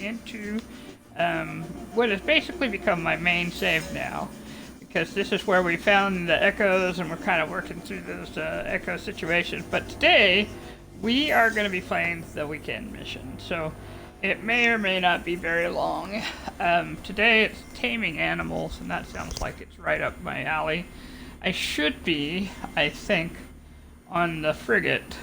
into what has basically become my main save now, because this is where we found the echoes and we're kind of working through those echo situations. But today we are going to be playing the weekend mission, so it may or may not be very long. Today it's taming animals, and that sounds like it's right up my alley. I should be, I think, on the frigate,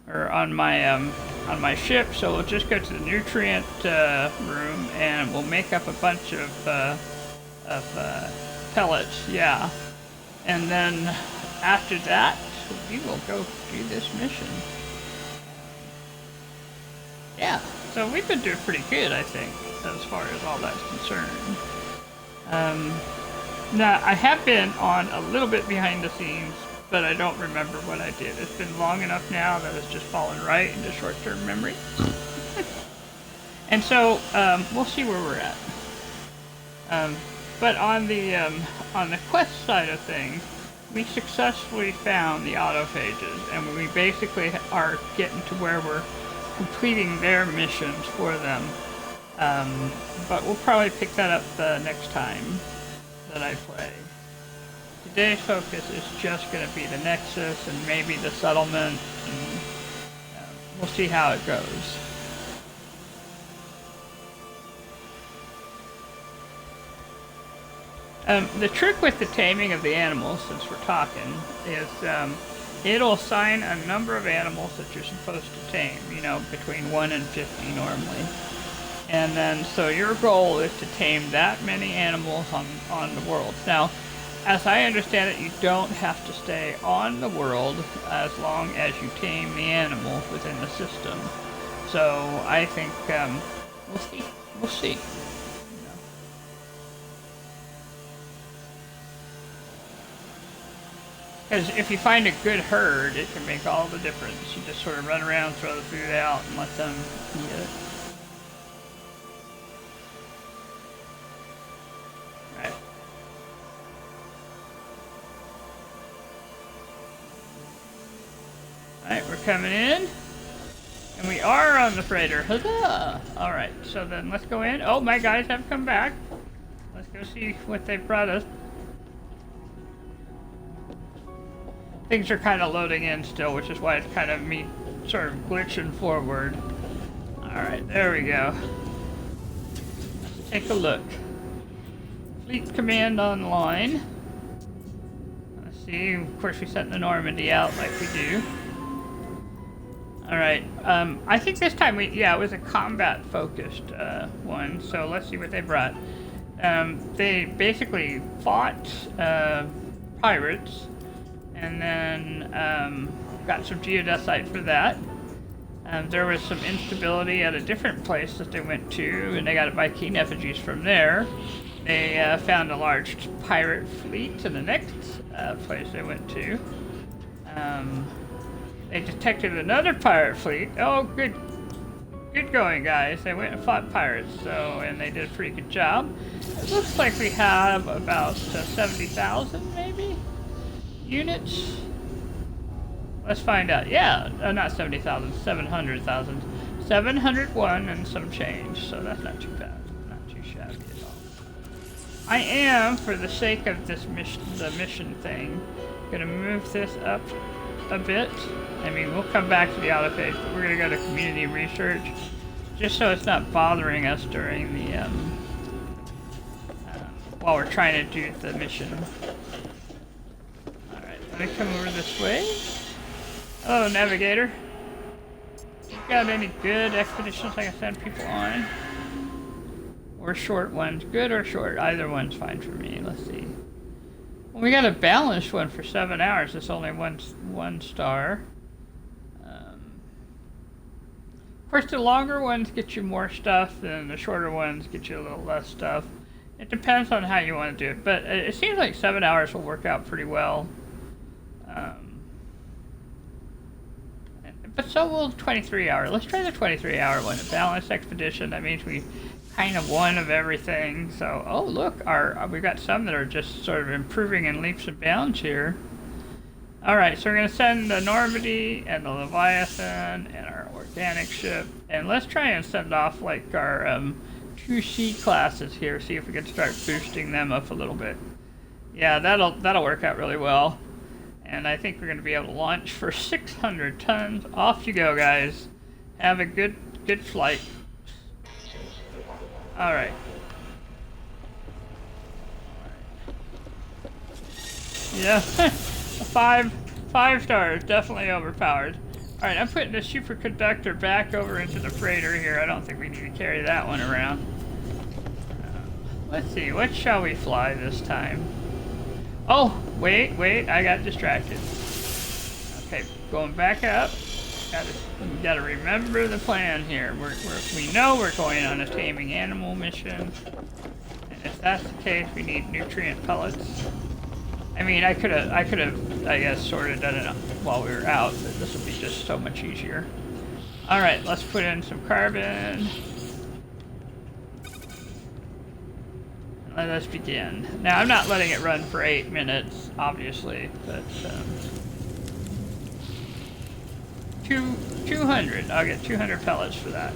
or on my ship, so we'll just go to the nutrient room and we'll make up a bunch of pellets, yeah. And then after that, we will go do this mission. Yeah, so we've been doing pretty good, I think, as far as all that's concerned. Now, I have been on a little bit behind the scenes, but I don't remember what I did. It's been long enough now that it's just fallen right into short-term memory. And so, we'll see where we're at. But on the quest side of things, we successfully found the autophages, and we basically are getting to where we're completing their missions for them. But we'll probably pick that up the next time that I play. Today's focus is just going to be the Nexus and maybe the settlement, and we'll see how it goes. The trick with the taming of the animals, since we're talking, is it'll assign a number of animals that you're supposed to tame, you know, between 1 and 50 normally. And then, so your goal is to tame that many animals on the world. Now, as I understand it, you don't have to stay on the world as long as you tame the animals within the system. So I think we'll see. We'll see. Because if you find a good herd, it can make all the difference. You just sort of run around, throw the food out, and let them eat it. Right. Alright, we're coming in. And we are on the freighter. Huzzah! Alright, so then let's go in. Oh, my guys have come back. Let's go see what they brought us. Things are kind of loading in still, which is why it's kind of me sort of glitching forward. Alright, there we go. Let's take a look. Fleet command online. Let's see, of course we sent the Normandy out like we do. Alright, I think this time it was a combat focused one, so let's see what they brought. They basically fought pirates, and then got some geodesite for that. There was some instability at a different place that they went to, and they got Viking effigies from there. They found a large pirate fleet in the next place they went to. They detected another pirate fleet. Oh, good going, guys. They went and fought pirates, and they did a pretty good job. It looks like we have about 70,000, maybe? Units? Let's find out. Yeah, not 70,000, 700,000. 701 and some change, so that's not too bad. Not too shabby at all. I am, for the sake of this mission, the mission thing, gonna move this up a bit. I mean, we'll come back to the autophage, but we're gonna go to community research, just so it's not bothering us during the, while we're trying to do the mission. Let me come over this way. Hello, navigator. You got any good expeditions I can send people on? Or short ones? Good or short? Either one's fine for me. Let's see. Well, we got a balanced one for 7 hours. It's only one star. Of course, the longer ones get you more stuff, and the shorter ones get you a little less stuff. It depends on how you want to do it, but it seems like 7 hours will work out pretty well. But so will 23-hour. Let's try the 23-hour one. A balanced expedition. That means we kind of one of everything. So, oh look, we've got some that are just sort of improving in leaps and bounds here. All right, so we're going to send the Normandy and the Leviathan and our organic ship And let's try and send off like our 2C classes here, see if we can start boosting them up a little bit. Yeah, that'll work out really well. And I think we're going to be able to launch for 600 tons. Off you go, guys. Have a good flight. All right. Yeah, five stars, definitely overpowered. All right, I'm putting the superconductor back over into the freighter here. I don't think we need to carry that one around. Let's see, what shall we fly this time? Oh, wait, I got distracted. Okay, going back up. Gotta remember the plan here. We know we're going on a taming animal mission. And if that's the case, we need nutrient pellets. I mean, I could have, I guess, sort of done it while we were out, but this will be just so much easier. All right, let's put in some carbon. Let us begin. Now, I'm not letting it run for 8 minutes, obviously, but 200. I'll get 200 pellets for that.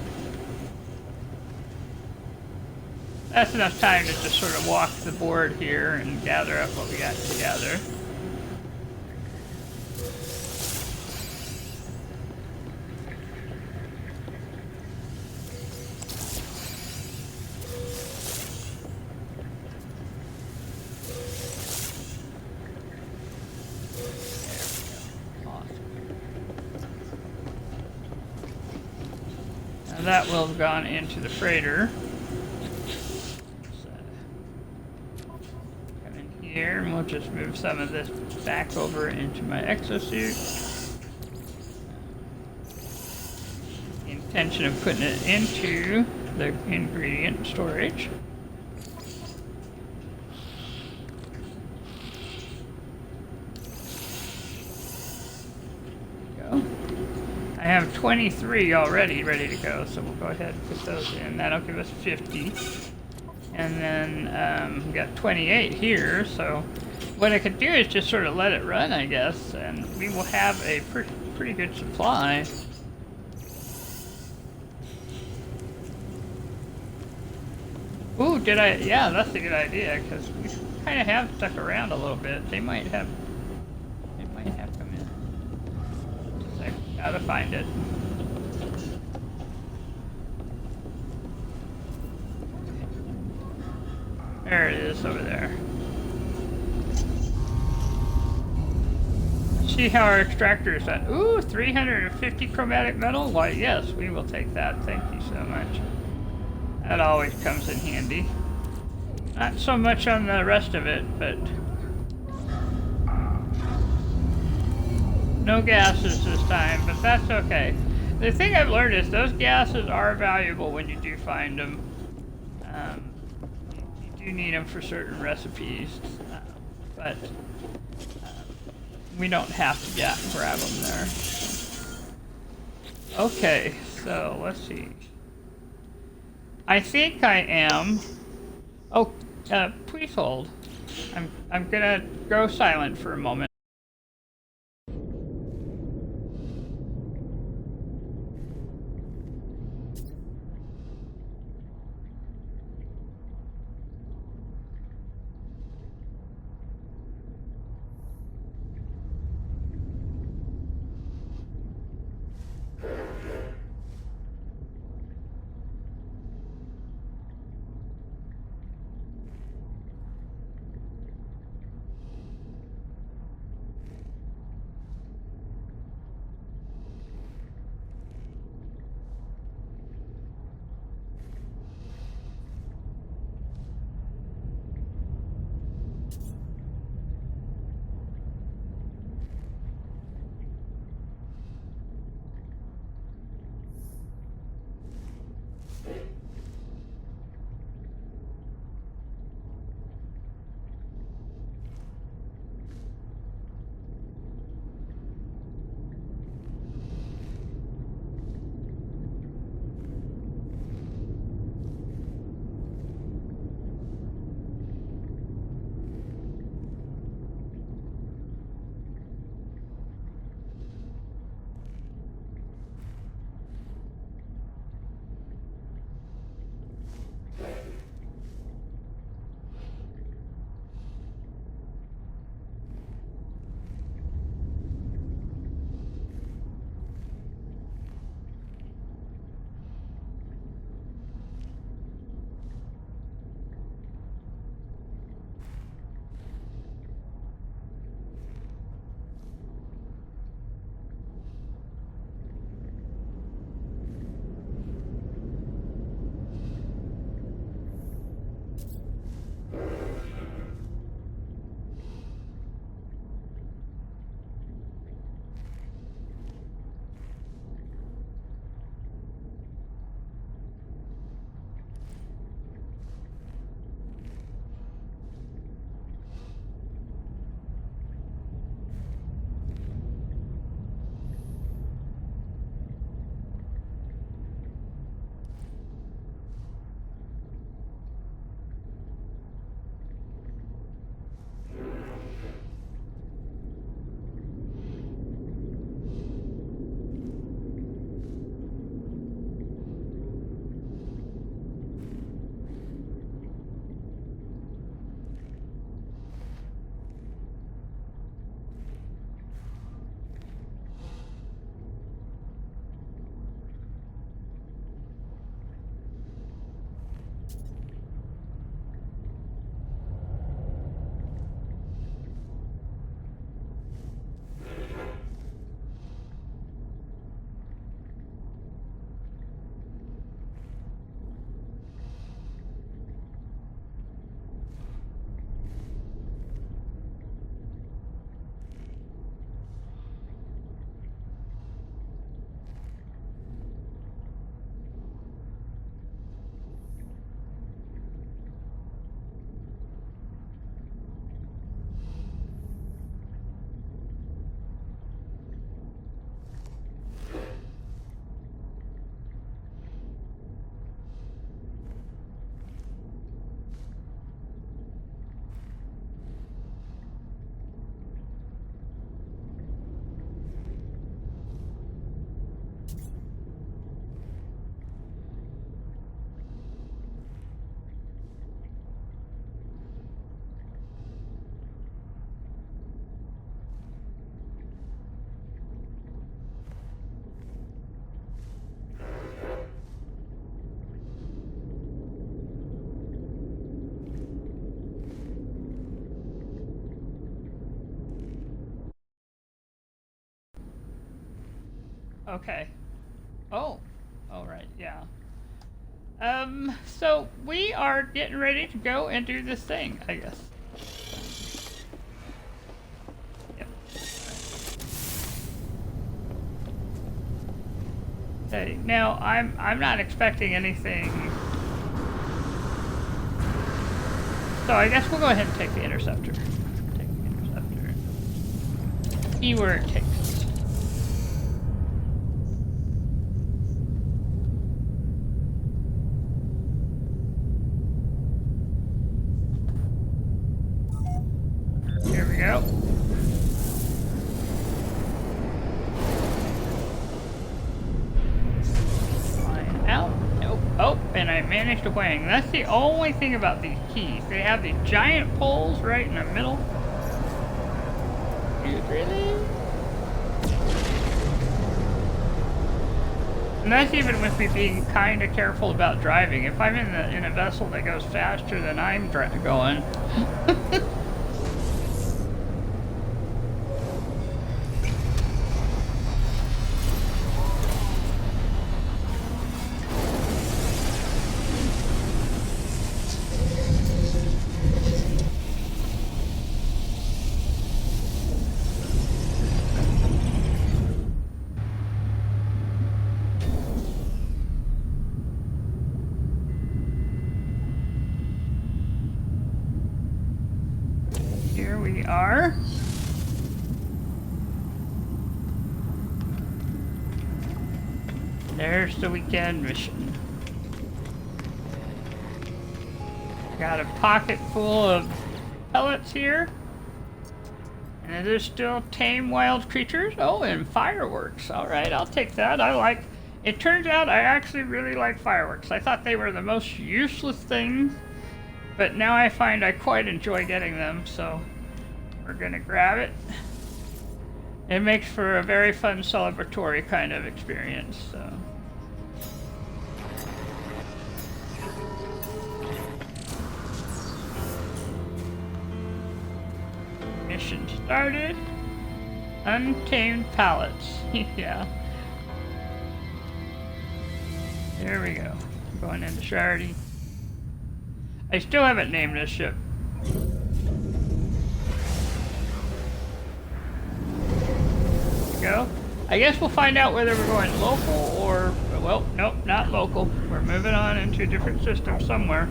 That's enough time to just sort of walk the board here and gather up what we got to gather. That will have gone into the freighter. Come in here, and we'll just move some of this back over into my exosuit. The intention of putting it into the ingredient storage. I have 23 already ready to go, so we'll go ahead and put those in. That'll give us 50. And then we've got 28 here, so what I could do is just sort of let it run, I guess, and we will have a pretty good supply. Ooh, yeah, that's a good idea, because we kind of have stuck around a little bit. They might have come in. Gotta find it. There it is over there. See how our extractor is done. Ooh, 350 chromatic metal? Why, yes, we will take that. Thank you so much. That always comes in handy. Not so much on the rest of it, but no gases this time, but that's okay. The thing I've learned is those gases are valuable when you do find them. You do need them for certain recipes, but we don't have to grab them there. Okay, so let's see. I think I am. Oh, please hold. I'm gonna go silent for a moment. Okay. Oh. All right. Yeah. So we are getting ready to go and do this thing, I guess. Yep. Okay. Now I'm not expecting anything. So I guess we'll go ahead and take the interceptor. Take the interceptor. See where it takes us. Here we go. Flying out. Nope. Oh, and I managed to wang. That's the only thing about these keys. They have these giant poles right in the middle. Dude, really? And that's even with me being kind of careful about driving. If I'm in a vessel that goes faster than I'm going. Here we are. There's the weekend mission. Got a pocket full of pellets here. And there's still tame wild creatures. Oh, and fireworks. Alright, I'll take that. It turns out I actually really like fireworks. I thought they were the most useless things. But now I find I quite enjoy getting them, so we're gonna grab it. It makes for a very fun celebratory kind of experience, so. Mission started. Untamed pallets. Yeah. There we go. Going into Shardy. I still haven't named this ship. There we go. I guess we'll find out whether we're going local or, well, nope, not local. We're moving on into a different system somewhere.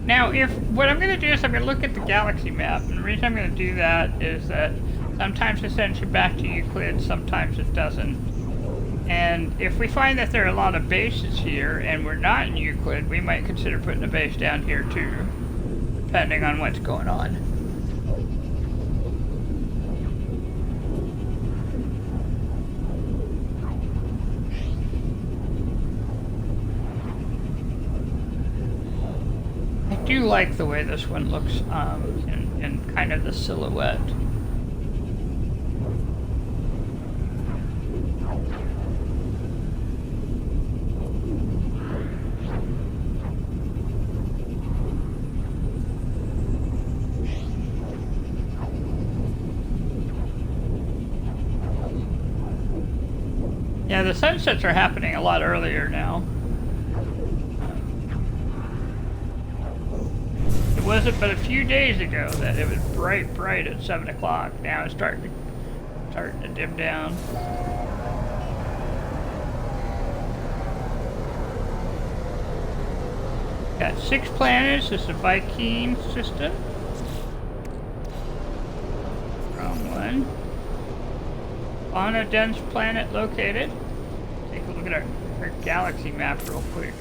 Now, what I'm going to do is I'm going to look at the galaxy map, and the reason I'm going to do that is that sometimes it sends you back to Euclid, sometimes it doesn't. And if we find that there are a lot of bases here, and we're not in Euclid, we might consider putting a base down here too, depending on what's going on. I do like the way this one looks in kind of the silhouette. Yeah, the sunsets are happening a lot earlier now. It wasn't but a few days ago that it was bright at 7 o'clock. Now it's starting to dim down. Got 6 planets. This is the Viking system. Wrong one. On a dense planet located. Take a look at our galaxy map real quick.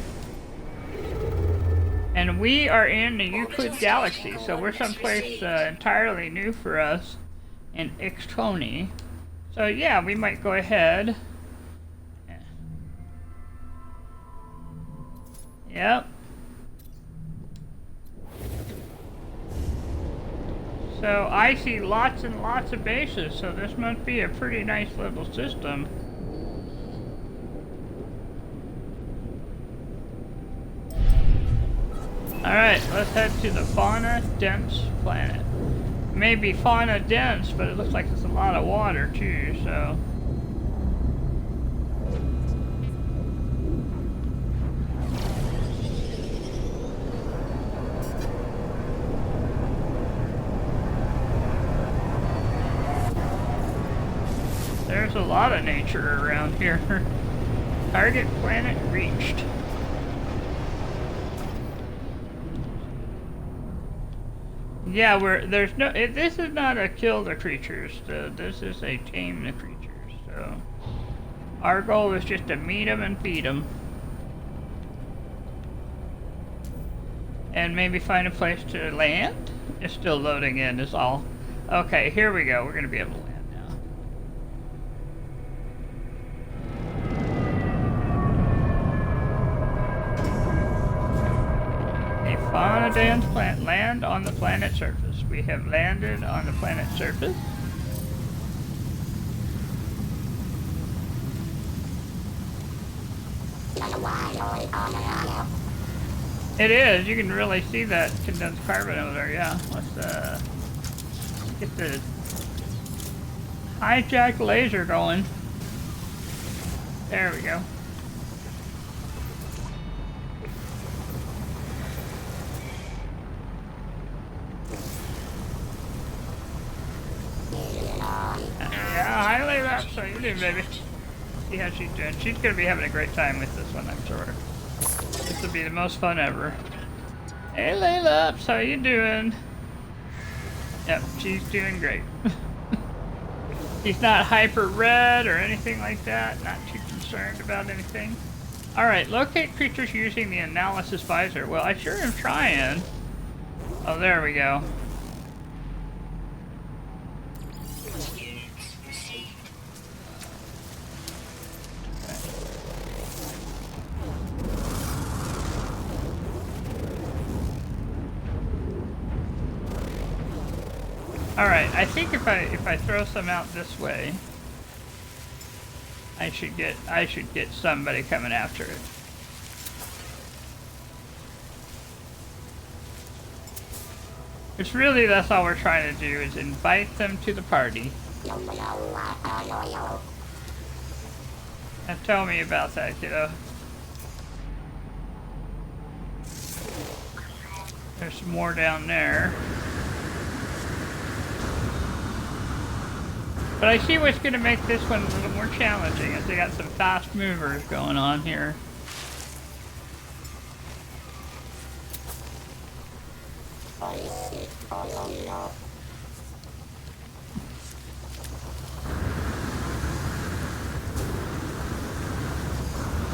And we are in the Euclid galaxy, so we're someplace entirely new for us in Ixtoni. So yeah, we might go ahead. Yep. So I see lots and lots of bases, so this must be a pretty nice little system. Alright, let's head to the fauna dense planet. It may be fauna dense, but it looks like there's a lot of water too, so. There's a lot of nature around here. Target planet reached. Yeah, there's no. This is not a kill the creatures. This is a tame the creatures. So our goal is just to meet them and feed them, and maybe find a place to land. It's still loading in. Is all. Okay, here we go. We're gonna be able to land now. Fauna dance plant, land on the planet surface. We have landed on the planet surface. It is, you can really see that condensed carbon over there, yeah. Let's get the hijack laser going. There we go. Yeah, highlight that, so you do, baby. See how she's doing. She's gonna be having a great time with this one, I'm sure. This will be the most fun ever. Hey, Layla, how you doing? Yep, she's doing great. She's not hyper red or anything like that. Not too concerned about anything. Alright, locate creatures using the analysis visor. Well, I sure am trying. Oh, there we go. Alright, I think if I throw some out this way, I should get somebody coming after it. It's really, that's all we're trying to do, is invite them to the party. Now tell me about that, kiddo. There's some more down there. But I see what's going to make this one a little more challenging, is they got some fast movers going on here.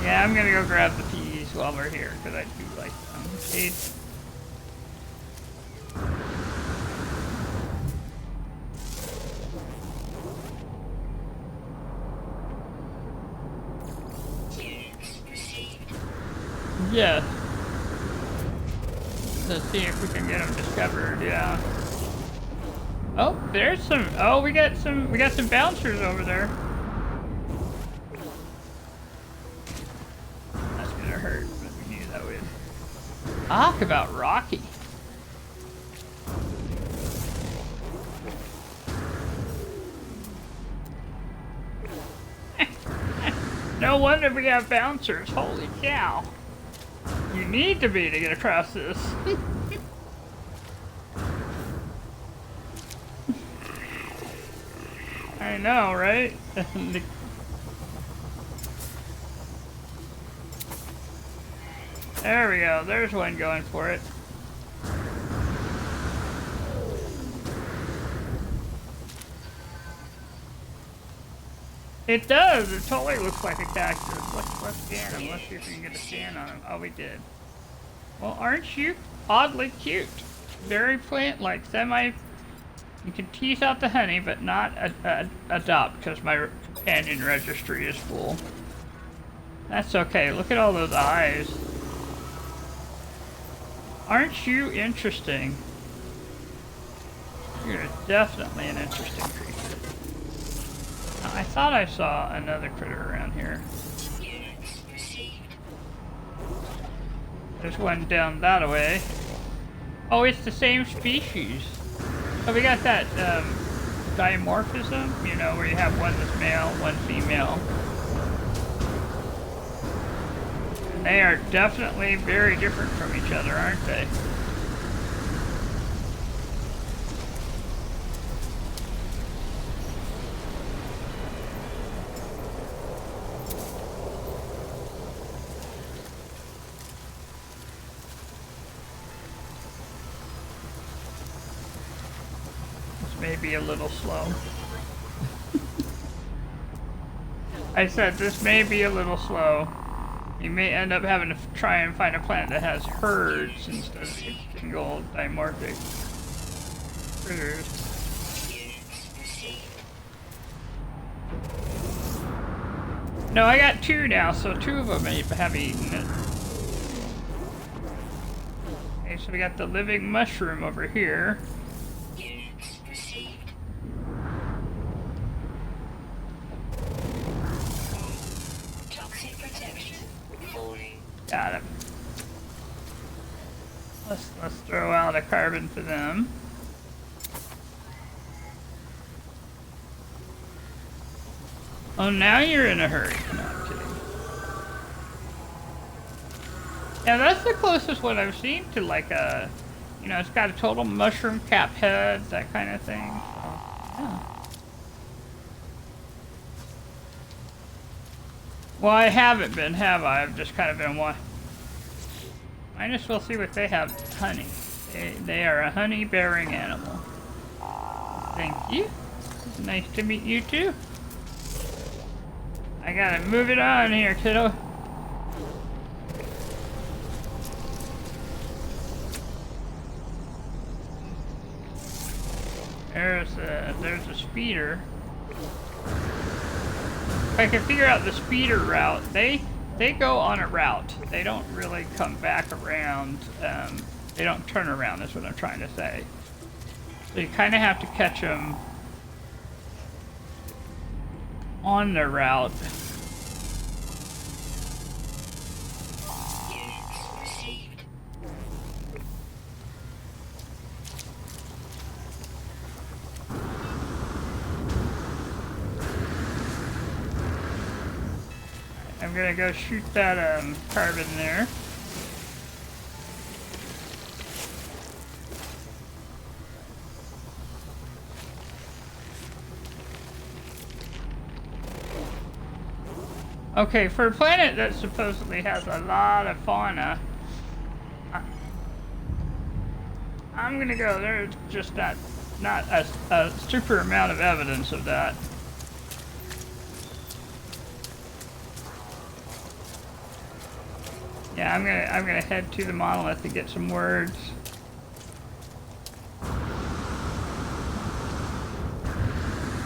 Yeah, I'm going to go grab the peas while we're here, because I do like them. Okay. Yes. Let's see if we can get them discovered, yeah. Oh, there's some, oh, we got some bouncers over there. That's gonna hurt, but we knew that would. Talk about Rocky. No wonder we have bouncers, holy cow. You need to be to get across this. I know, right? There we go. There's one going for it. It does. It totally looks like a cactus. Let's scan him. Let's see if we can get a scan on him. Oh, we did. Well, aren't you oddly cute? Very plant-like. You can tease out the honey, but not adopt, because my companion registry is full. That's okay. Look at all those eyes. Aren't you interesting? You're definitely an interesting creature. I thought I saw another critter around here. There's one down that way. Oh, it's the same species. So we got that dimorphism, you know, where you have one that's male, one female. And they are definitely very different from each other, aren't they? Maybe a little slow. I said this may be a little slow. You may end up having to try and find a planet that has herds instead of single dimorphic critters. No, I got two now, so two of them have eaten it. Okay, so we got the living mushroom over here. Got him. Let's throw out a carbon for them. Oh, now you're in a hurry. No, I'm kidding. Yeah, that's the closest one I've seen to like a, you know, it's got a total mushroom cap head, that kind of thing. Yeah. Well, I haven't been, have I? I've just kind of been watching. Might as well see what they have. Honey. They are a honey-bearing animal. Thank you. Nice to meet you too. I gotta move it on here, kiddo. There's a speeder. If I can figure out the speeder route, they go on a route. They don't really come back around. They don't turn around, is what I'm trying to say. So you kind of have to catch them on their route. I'm gonna go shoot that carbon there. Okay, for a planet that supposedly has a lot of fauna, I'm gonna go. There's just not a super amount of evidence of that. Yeah, I'm gonna head to the monolith to get some words.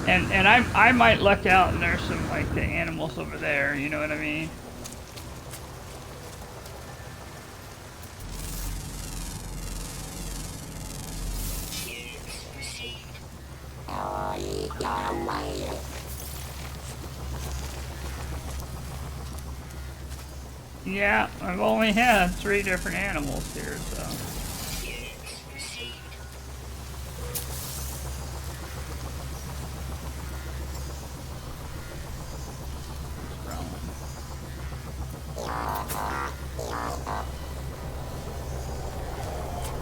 And I might luck out and there's some like the animals over there, you know what I mean? Yeah, I've only had 3 different animals here, so.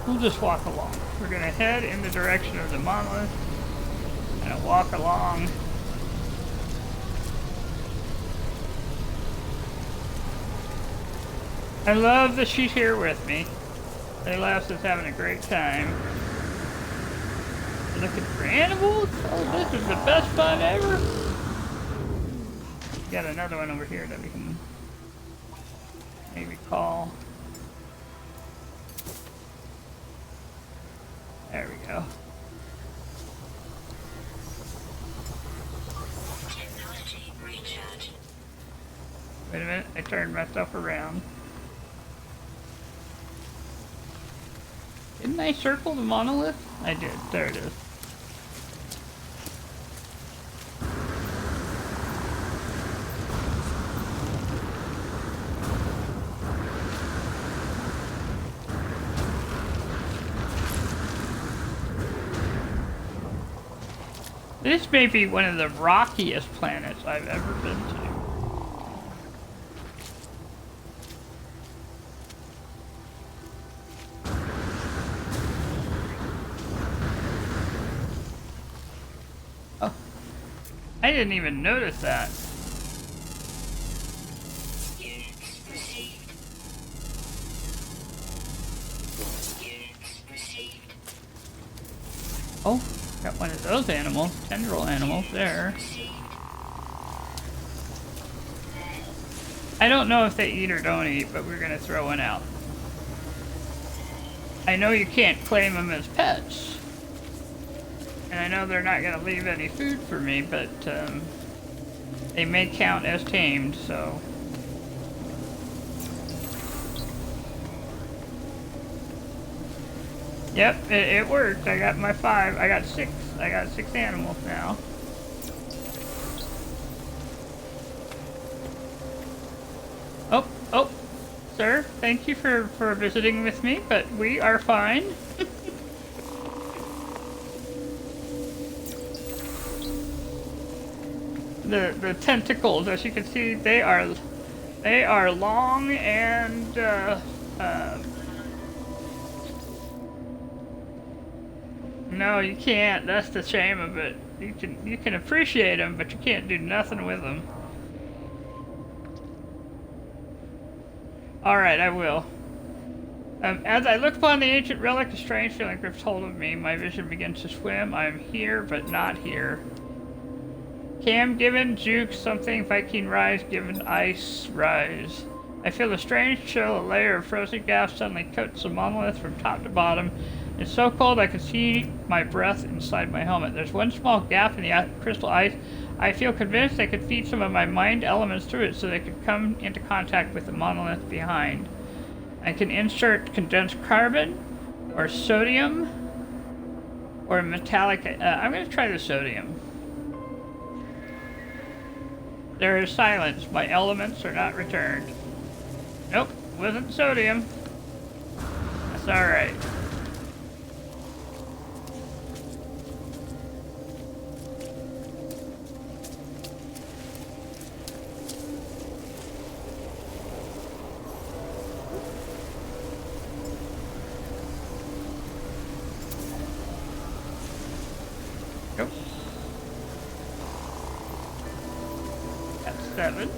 We'll just walk along. We're gonna head in the direction of the monolith. Gonna walk along. I love that she's here with me. Celeste is having a great time. Looking for animals? Oh, this is the best fun ever. Got another one over here that we can maybe call. There we go. Wait a minute, I turned myself around. Didn't I circle the monolith? I did. There it is. This may be one of the rockiest planets I've ever been to. Oh, I didn't even notice that. Oh, got one of those animals, tendril animals there. I don't know if they eat or don't eat, but we're gonna throw one out. I know you can't claim them as pets. And I know they're not gonna leave any food for me, but they may count as tamed, so. Yep, it worked. I got my 5. I got 6. I got 6 animals now. Oh, sir, thank you for visiting with me, but we are fine. The tentacles, as you can see, they are long and no, you can't. That's the shame of it. You can appreciate them, but you can't do nothing with them. All right, I will. As I look upon the ancient relic, a strange feeling grips hold of me. My vision begins to swim. I am here, but not here. Cam given, juke, something, Viking rise, given, ice, rise. I feel a strange chill, a layer of frozen gas suddenly coats the monolith from top to bottom. It's so cold I can see my breath inside my helmet. There's one small gap in the crystal ice. I feel convinced I could feed some of my mind elements through it so they could come into contact with the monolith behind. I can insert condensed carbon, or sodium, or metallic. I'm going to try the sodium. There is silence. My elements are not returned. Nope, wasn't sodium. That's alright. Nope. That's 7.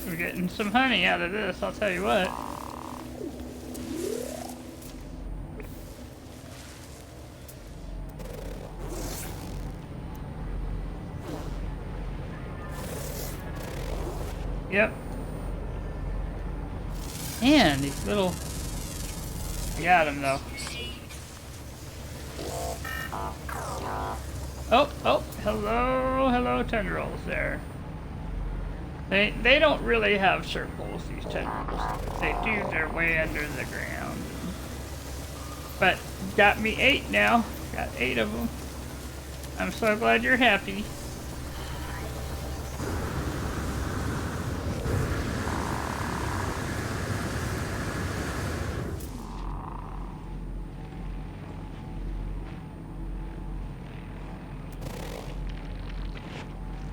We're getting some honey out of this, I'll tell you what. Yep. Man, these little... I got him though. Oh, hello tendrils there. They don't really have circles, these tendrils. If they do, they're way under the ground. But got me 8 now. Got 8 of them. I'm so glad you're happy.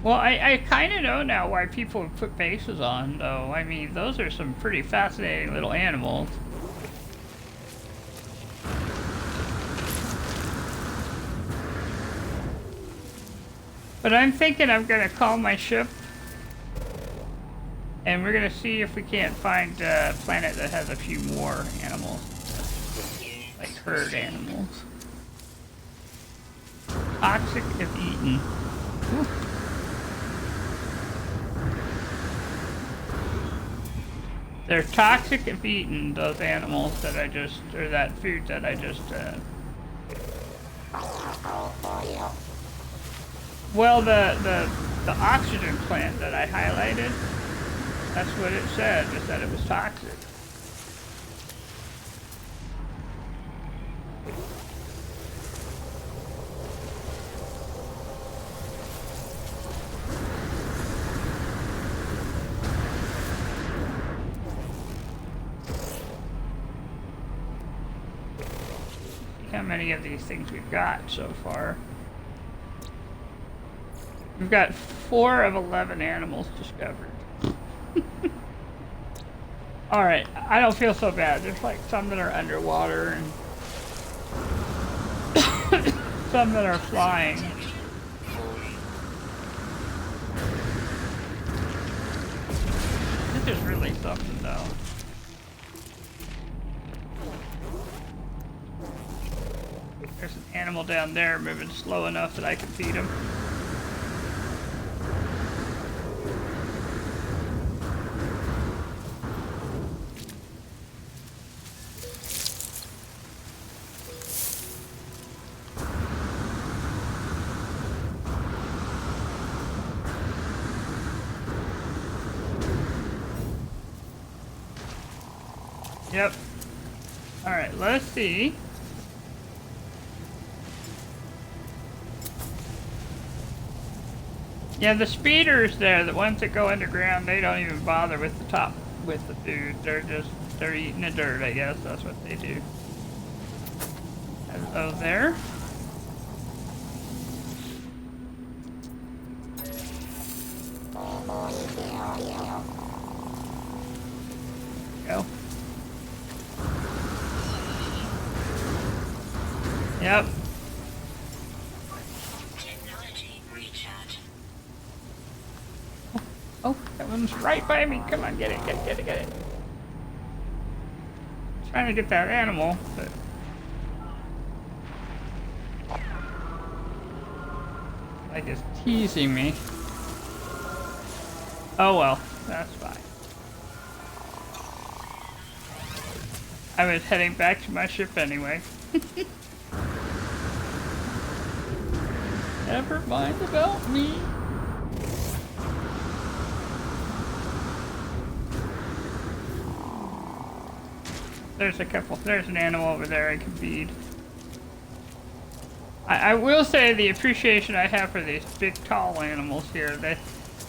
Well, I kind of know now why people put bases on, though. I mean, those are some pretty fascinating little animals. But I'm thinking I'm going to call my ship, and we're going to see if we can't find a planet that has a few more animals, like herd animals. Toxic if eaten. Ooh. They're toxic if eaten, those animals that I just, or that food that I just, Well, the oxygen plant that I highlighted, that's what it said, it said it was toxic. how many of these things we've got so far. We've got 4 of 11 animals discovered. Alright, I don't feel so bad. There's like some that are underwater and some that are flying. This is really something though. There's an animal down there moving slow enough that I can feed him. Yep. Alright, let's see. Yeah, the speeders there, the ones that go underground, they don't even bother with the top, with the food. They're eating the dirt, I guess. That's what they do. Hello there. Go. Yep. Technology recharge. Oh, that one's right by me. Come on, get it, get it. Trying to get that animal, but like it's teasing me. Oh well, that's fine. I was heading back to my ship anyway. Never mind about me. There's an animal over there I can feed. I will say the appreciation I have for these big tall animals here,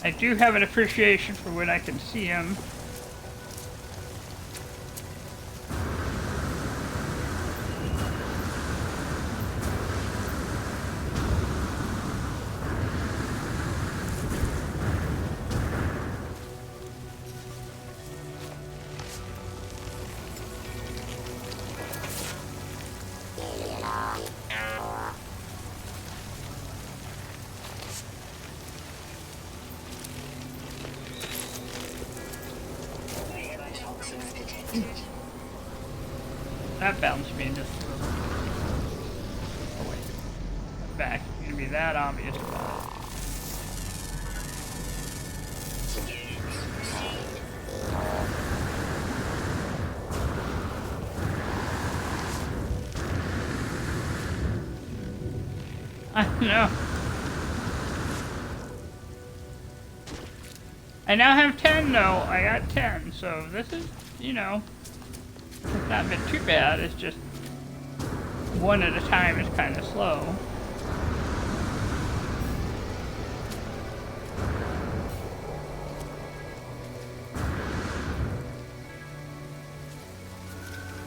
I do have an appreciation for when I can see them. That bounced me just a little. Oh wait. Back. It's gonna be that obvious about it. I know. I now have 10 though. I got 10, so this is, you know, it's not been too bad. It's just one at a time is kind of slow.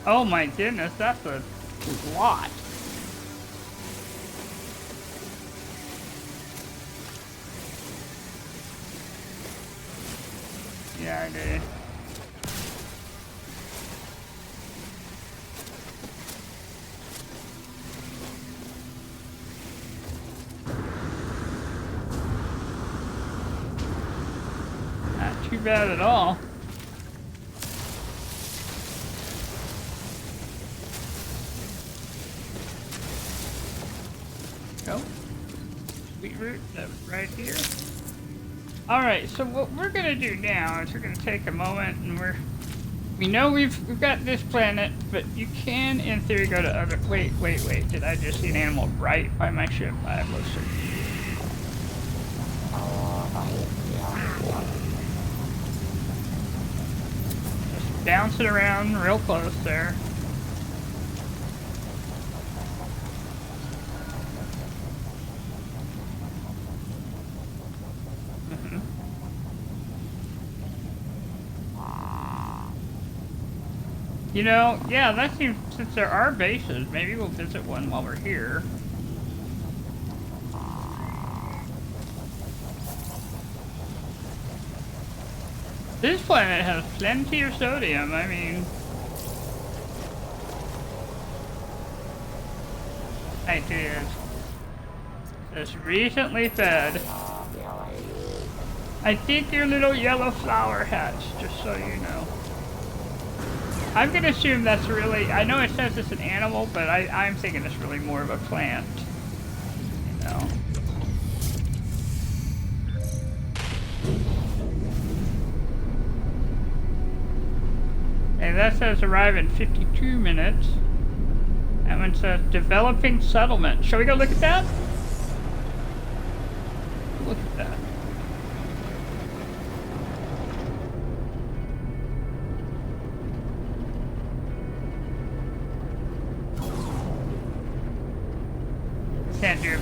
Oh my goodness, that's a lot. Yeah, I did. Not too bad at all. Go. Sweet root, that was right here. Alright, so what we're gonna do now is we're gonna take a moment and we know we've got this planet, but you can in theory go to other wait, did I just see an animal right by my ship? I have no certainty. Just bounce it around real close there. You know, yeah, that seems, since there are bases, maybe we'll visit one while we're here. This planet has plenty of sodium, I mean... I did. Just recently fed. I think your little yellow flower hatch, just so you know. I'm gonna assume that's really, I know it says it's an animal, but I'm thinking it's really more of a plant. You know. Okay, that says arrive in 52 minutes. That one says developing settlement. Shall we go look at that? Look at that. Can't do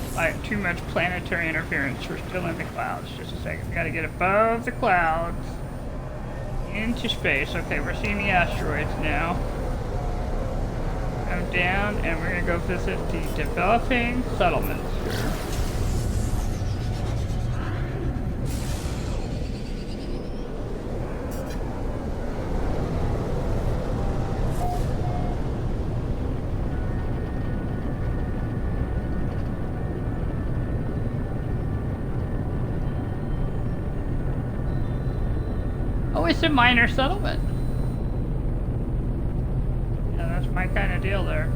too much planetary interference. We're still in the clouds. Just a second. We gotta get above the clouds. Into space. Okay, we're seeing the asteroids now. Come down and we're gonna go visit the developing settlements here. Oh, it's a minor settlement. Yeah, that's my kind of deal there.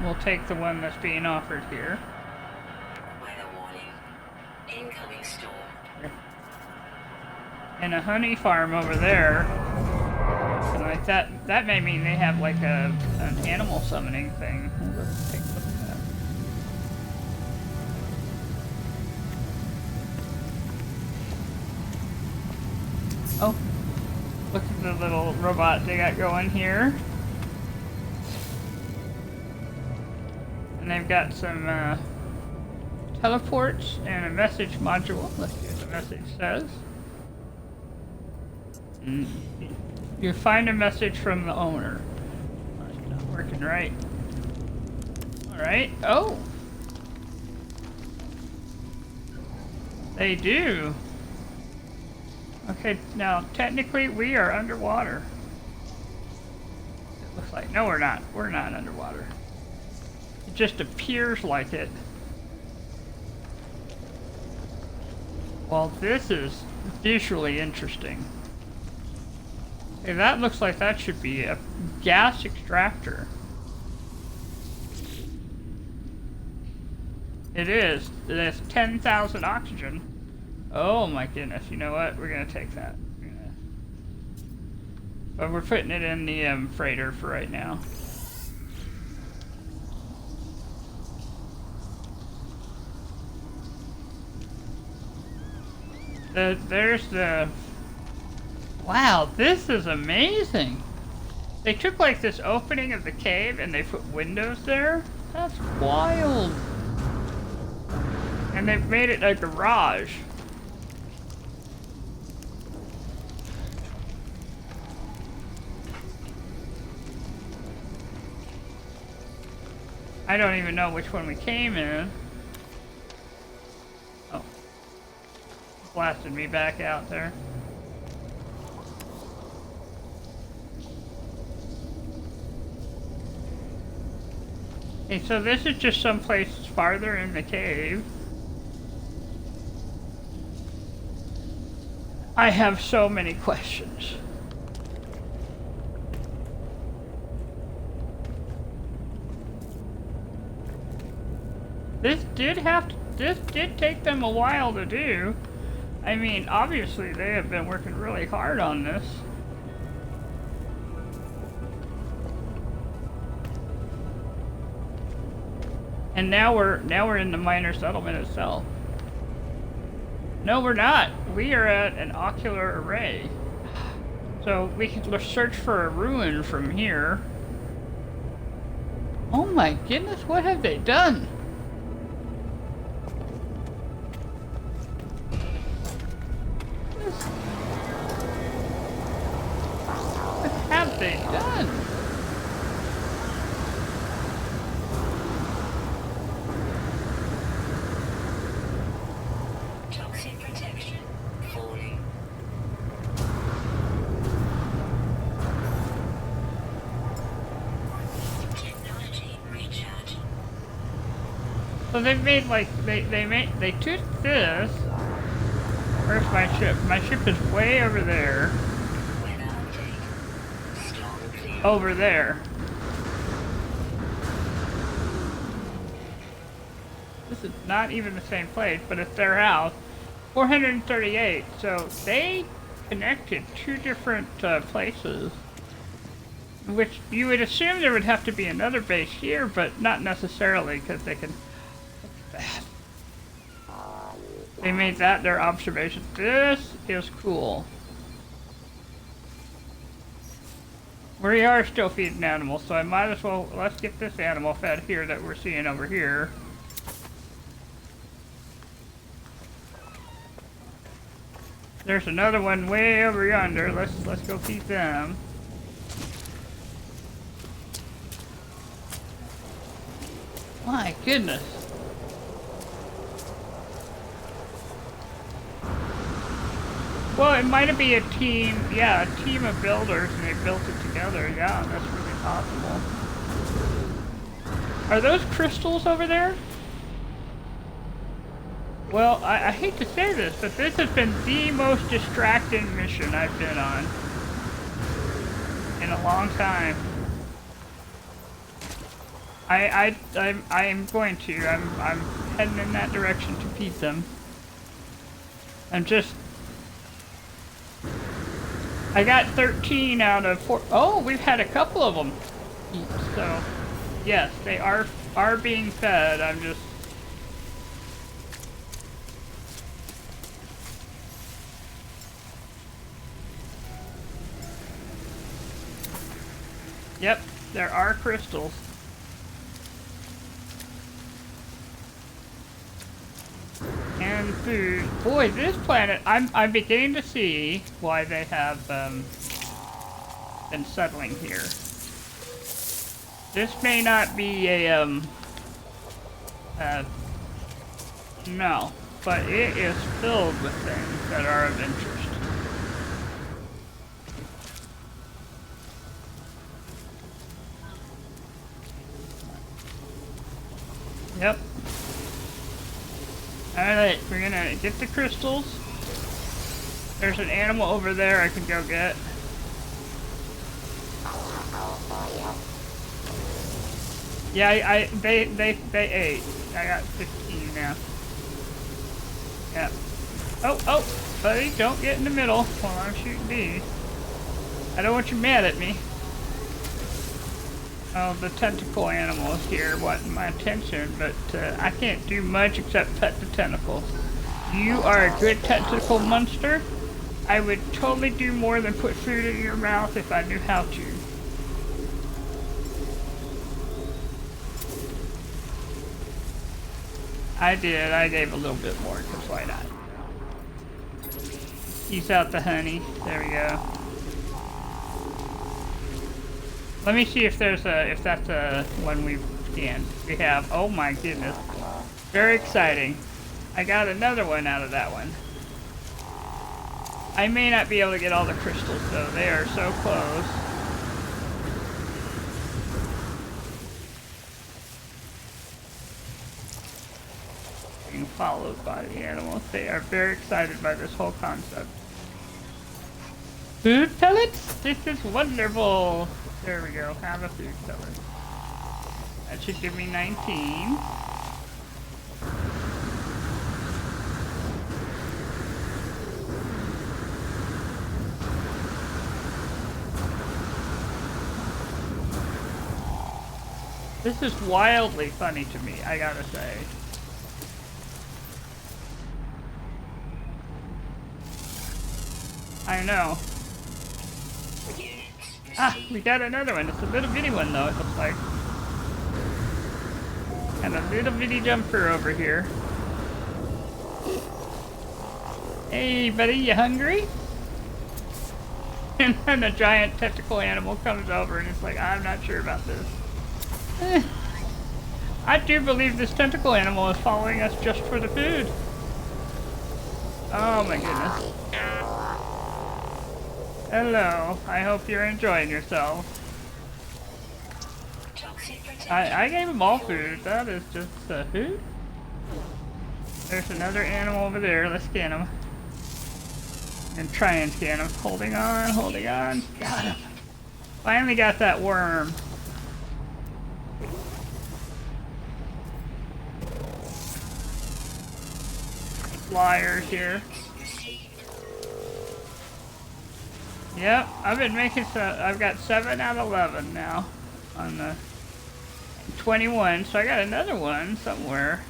We'll take the one that's being offered here. Weather warning. Incoming storm. And a honey farm over there. And like that may mean they have like an animal summoning thing. We'll go take a look at that. Oh, look at the little robot they got going here. And they've got some teleports and a message module. Let's see what the message says. You find a message from the owner. It's not working right. Alright. Oh! They do. Okay, now technically we are underwater. It looks like. No, we're not. We're not underwater. It just appears like it. Well, this is visually interesting. Hey, that looks like that should be a gas extractor. It is. It has 10,000 oxygen. Oh my goodness, you know what? We're gonna take that. But we're putting it in the freighter for right now. There's the... Wow, this is amazing! They took like this opening of the cave and they put windows there? That's wild! And they've made it a garage. I don't even know which one we came in. Oh. Blasted me back out there. Okay, so this is just someplace farther in the cave. I have so many questions. This did take them a while to do. I mean, obviously they have been working really hard on this. And now we're in the minor settlement itself. No, we're not. We are at an ocular array. So we can search for a ruin from here. Oh my goodness, what have they done? What have they done? Toxic protection falling. Technology recharging. So they made like they took this. Where's my ship? My ship is way over there. Weather update. Storm clear. Over there. This is not even the same place, but it's their house. 438. So they connected two different places. Which you would assume there would have to be another base here, but not necessarily, because they can. Look at that. They made that their observation. This is cool. We are still feeding animals, so I might as well, let's get this animal fed here that we're seeing over here. There's another one way over yonder. Let's go feed them. My goodness. Well, it might be a team, yeah, a team of builders and they built it together. Yeah, that's really possible. Are those crystals over there? Well, I hate to say this, but this has been the most distracting mission I've been on in a long time. I'm going to. I'm heading in that direction to feed them. I'm just. I got 13 out of 4. Oh, we've had a couple of them. So, yes, they are being fed. I'm just. Yep, there are crystals. And food. Boy, this planet, I'm beginning to see why they have been settling here. This may not be a no, but it is filled with things that are of interest. Yep. Alright, we're gonna get the crystals. There's an animal over there I can go get. Yeah, they ate. I got 15 now. Yeah. Oh, buddy, don't get in the middle while I'm shooting these. I don't want you mad at me. Oh, the tentacle animals here wanting my attention, but I can't do much except pet the tentacles. You are a good tentacle monster. I would totally do more than put food in your mouth if I knew how to. I did. I gave a little bit more, because why not? Ease out the honey. There we go. Let me see if there's if that's a one we've scanned. We have. Oh my goodness. Very exciting. I got another one out of that one. I may not be able to get all the crystals though. They are so close. Being followed by the animals. They are very excited by this whole concept. Food pellets? This is wonderful. There we go. Have a food pellet. That should give me 19. This is wildly funny to me, I gotta say. I know. Ah, we got another one. It's a little bitty one though, it looks like. And a little bitty jumper over here. Hey buddy, you hungry? And then a giant tentacle animal comes over and it's like, I'm not sure about this. I do believe this tentacle animal is following us just for the food. Oh my goodness. Hello, I hope you're enjoying yourself. Toxic protection. I gave them all food. That is just food. There's another animal over there. Let's scan him. And try and scan him. Holding on, holding on. Got him. Finally got that worm. Flyers here. Yep, I've been making I've got 7 out of 11 now on the 21, so I got another one somewhere.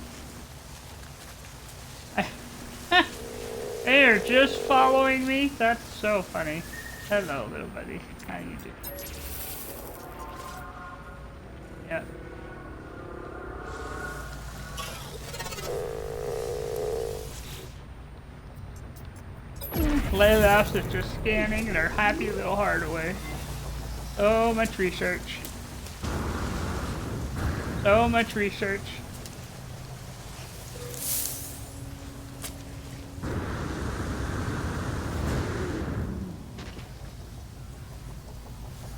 They are just following me? That's so funny. Hello, little buddy. How you doing? Yep. Laylaps is just scanning their happy little heart away. So much research. So much research.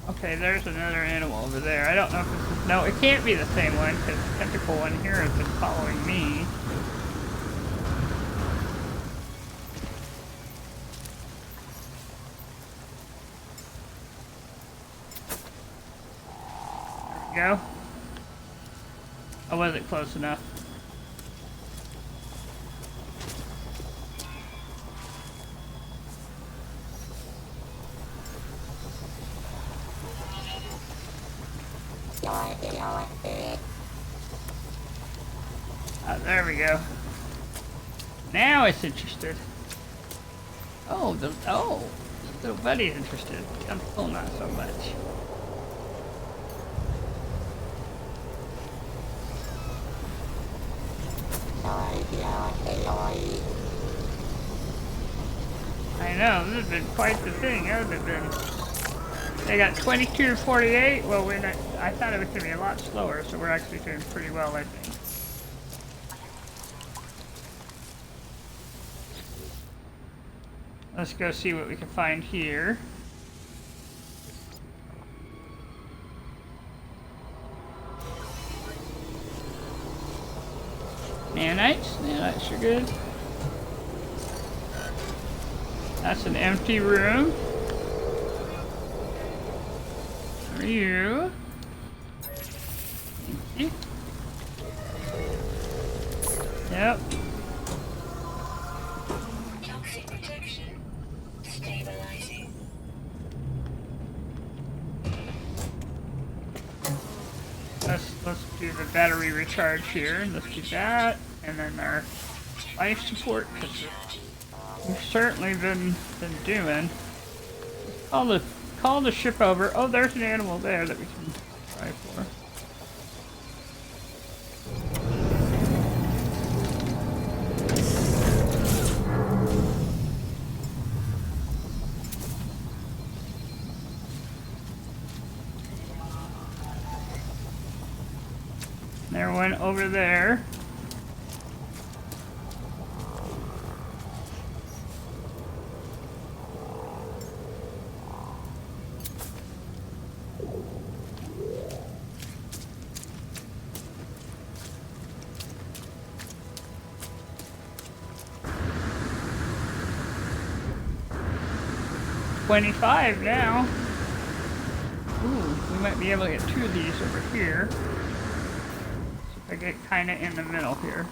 Okay, there's another animal over there. I don't know if this is... No, it can't be the same one, because the tentacle one here has been following me. There we go. I wasn't close enough. There we go. Now it's interested. Oh, the little buddy's interested. I'm still not so much. I know, this has been quite the thing, hasn't it been? They got 22 to 48. Well, we're not, I thought it was going to be a lot slower, so we're actually doing pretty well, I think. Let's go see what we can find here. Nanites? Nanites are good. That's an empty room. For you. Thank you. Yep. Toxic protection. Stabilizing. Let's do the battery recharge here. Let's do that, and then our life support, because we've certainly been doing. Call the ship over. Oh, there's an animal there that we can try for. There one over there. $25 now. Ooh, we might be able to get 2 of these over here. I get kind of in the middle here.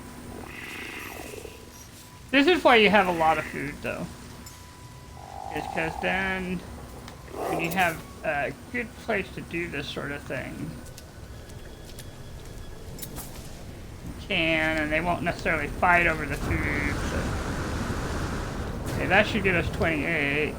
This is why you have a lot of food, though. Is because then, when you have a good place to do this sort of thing, you can, and they won't necessarily fight over the food. So. Okay, that should get us 28.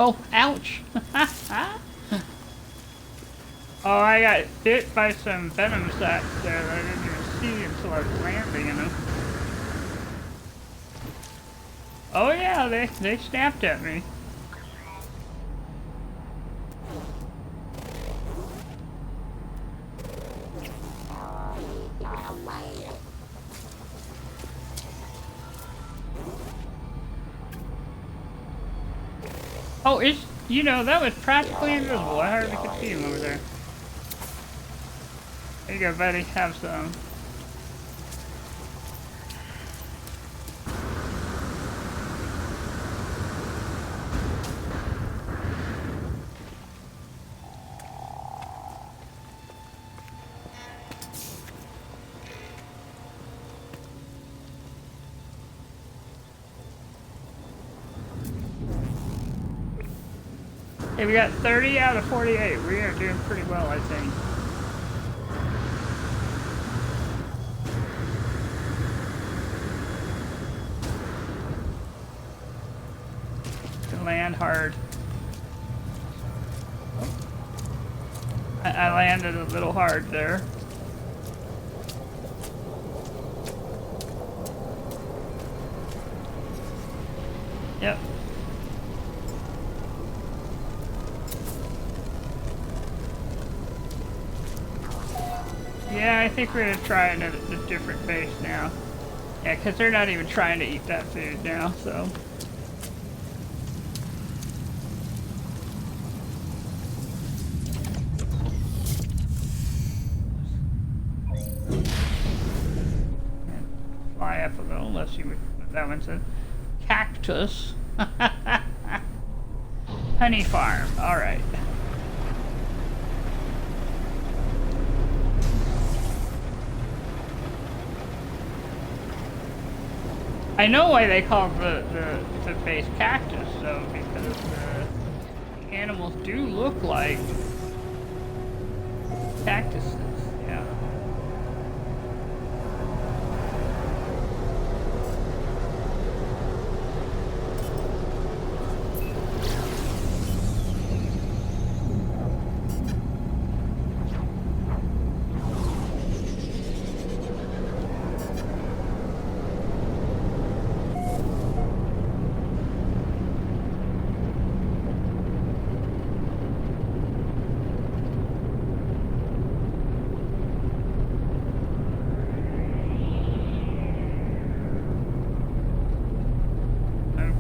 Oh, ouch! Oh, I got bit by some venom sacs there that I didn't even see until I was landing in them. Oh yeah, they snapped at me. Oh, it's, you know, that was practically invisible. I hardly could see him over there. There you go, buddy. Have some. Hey, we got 30 out of 48. We are doing pretty well, I think. Can land hard. I landed a little hard there. Yep. Yeah, I think we're gonna try a different base now. Yeah, because they're not even trying to eat that food now, so. Fly up a little, unless you would, that one's a cactus. Honey farm, alright. I know why they call the base cactus, though, because the animals do look like cactuses, yeah.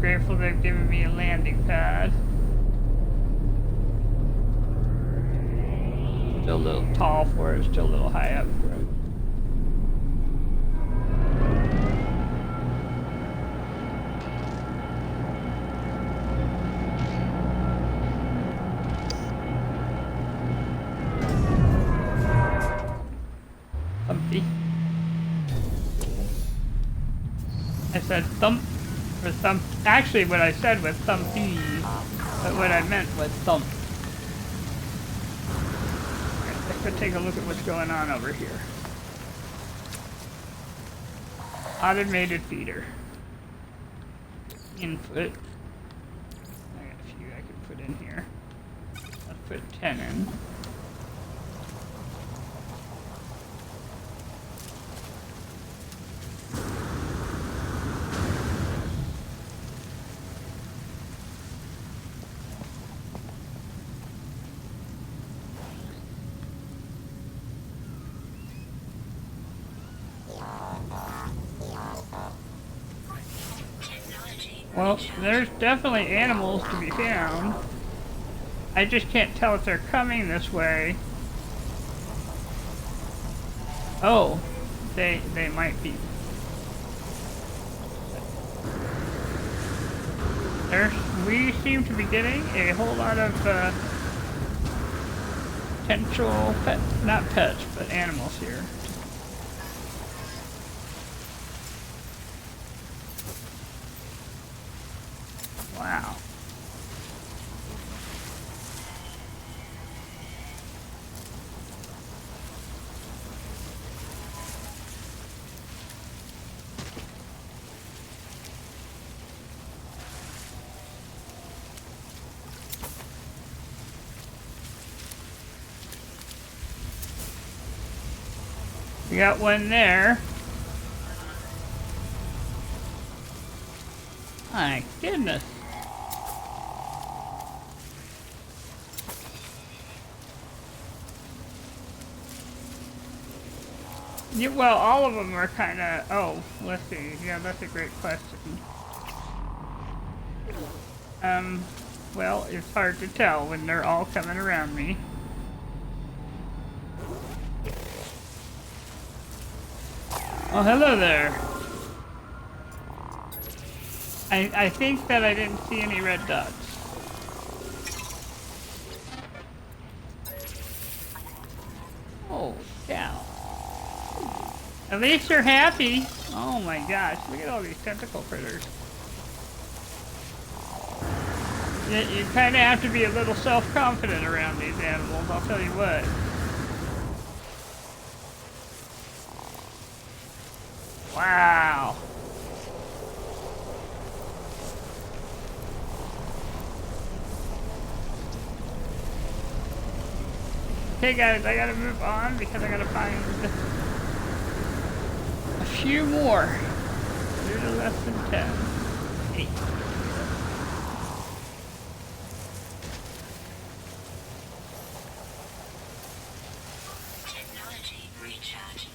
Grateful they've given me a landing pad. Still a little tall for it, still a little high up for it. Thumpy. I said thump. Or thump. Actually, what I said was thumpy, but what I meant was thump. Let's go take a look at what's going on over here. Automated feeder. Input. I got a few I can put in here. Let's put 10 in. Well, there's definitely animals to be found. I just can't tell if they're coming this way. Oh, they might be. We seem to be getting a whole lot of potential not pets, but animals here. Wow. got one there. My goodness. Yeah, well, all of them are kind of. Oh, let's see. Yeah, that's a great question. Well, it's hard to tell when they're all coming around me. Oh, hello there. I think that I didn't see any red dots. Oh, cow. At least you're happy. Oh my gosh, look at all these tentacle critters. You kind of have to be a little self-confident around these animals, I'll tell you what. Wow. Okay guys, I gotta move on because I gotta find a few more. They're to less than 10. 8. Technology recharge.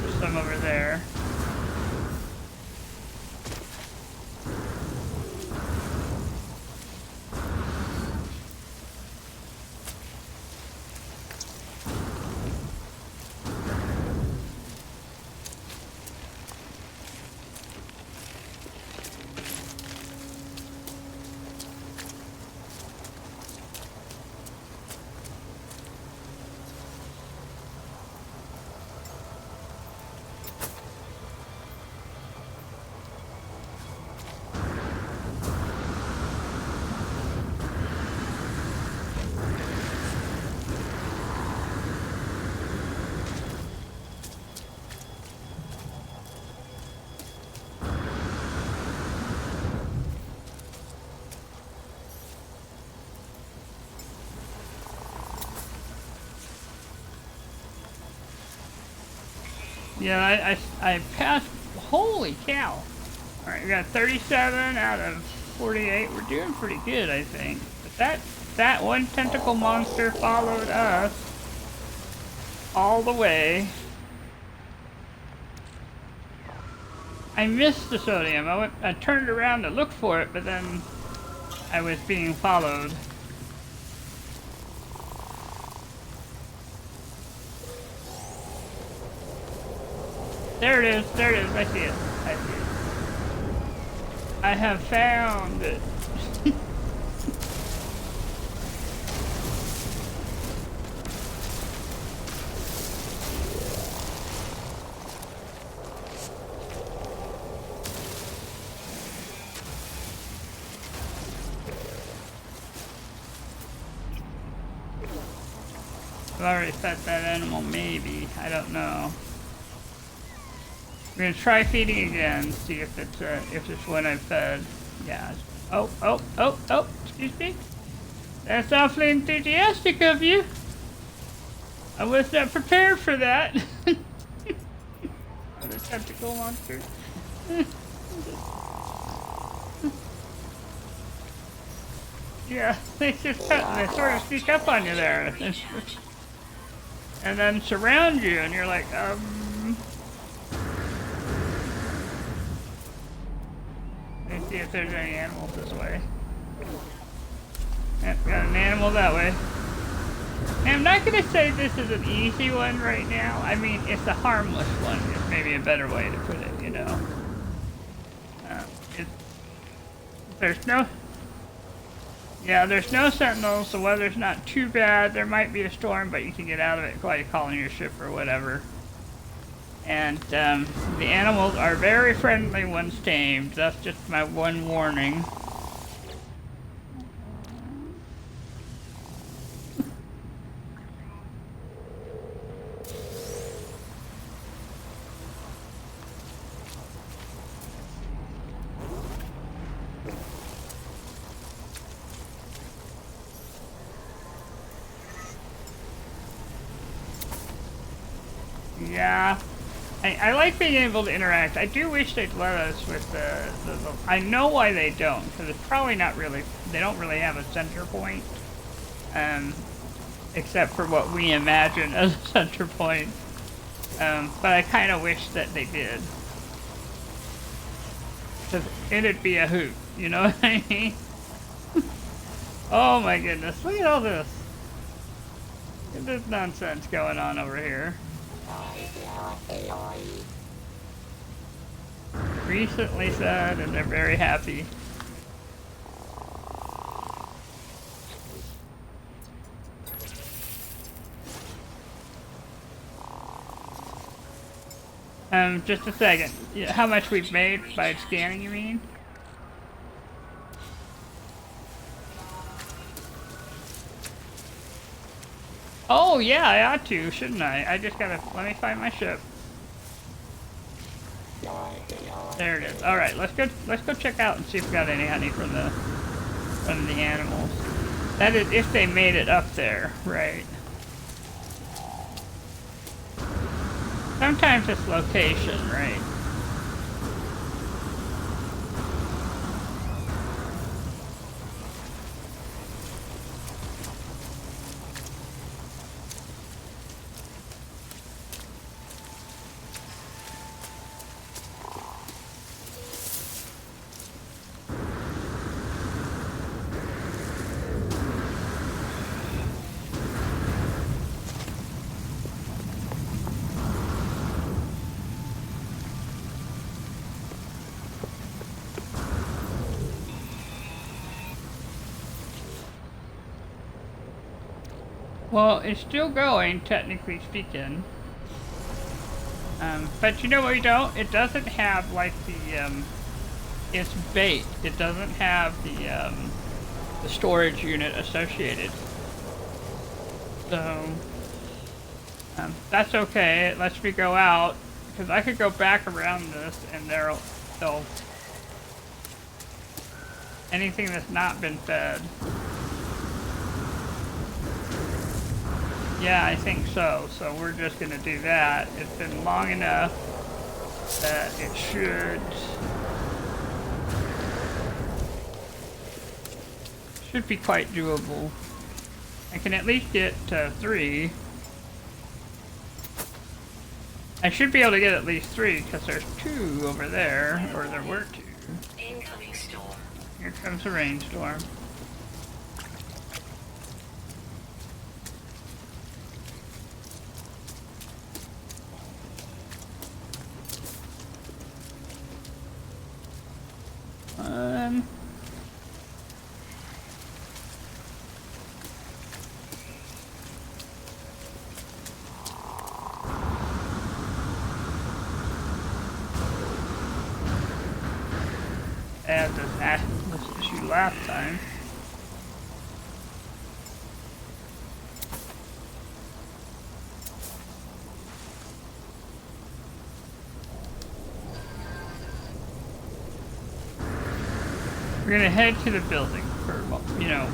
There's some over there. Yeah, I passed. Holy cow! Alright, we got 37 out of 48. We're doing pretty good, I think. But that one tentacle monster followed us all the way. I missed the sodium. I turned around to look for it, but then I was being followed. There it is, there it is, I see it, I see it. I have found it. I've already fed that animal, maybe, I don't know. We're gonna try feeding again, see if it's one I've fed. Yeah. Oh, excuse me. That's awfully enthusiastic of you. I was not prepared for that. The tentacle monster. Yeah, they sort of sneak up on you there. And then surround you, and you're like, Let me see if there's any animals this way. Yep, got an animal that way. And I'm not going to say this is an easy one right now. I mean, it's a harmless one. It's maybe a better way to put it, you know. There's no sentinels. The weather's not too bad. There might be a storm, but you can get out of it by calling your ship or whatever. And the animals are very friendly once tamed. That's just my one warning. Yeah. I like being able to interact. I do wish they'd let us with the I know why they don't, because it's probably not really, they don't really have a center point, except for what we imagine as a center point. But I kind of wish that they did. Because it'd be a hoot, you know what I mean? Oh my goodness, look at all this. Look at this nonsense going on over here. Recently said, and they're very happy. Just a second. How much we've made by scanning, you mean? Oh yeah, I ought to, shouldn't I? I just gotta, let me find my ship. There it is. Alright, let's go check out and see if we got any honey from the animals. That is if they made it up there, right? Sometimes it's location, right? Well, it's still going, technically speaking. But you know what we don't? It doesn't have, like, it's bait. It doesn't have the storage unit associated. So, that's okay. It lets me go out, because I could go back around this, and they'll anything that's not been fed. Yeah, I think so. So we're just gonna do that. It's been long enough that it should be quite doable. I can at least get 3. I should be able to get at least 3 because there's 2 over there, or there were 2. Incoming storm. Here comes a rainstorm. Had this issue last time. We're gonna head to the building for, you know.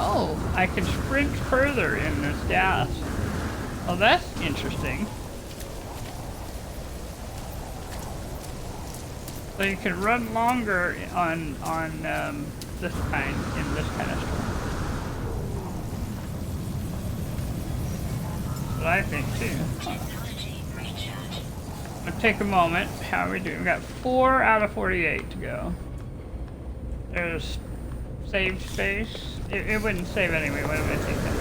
Oh, I can sprint further in this gas. Oh, that's interesting. So you can run longer on this kind, in this kind of storm. That's what I think too. It'll take a moment. How are we doing? We got 4 out of 48 to go. There's save space. It wouldn't save anyway. What am I thinking?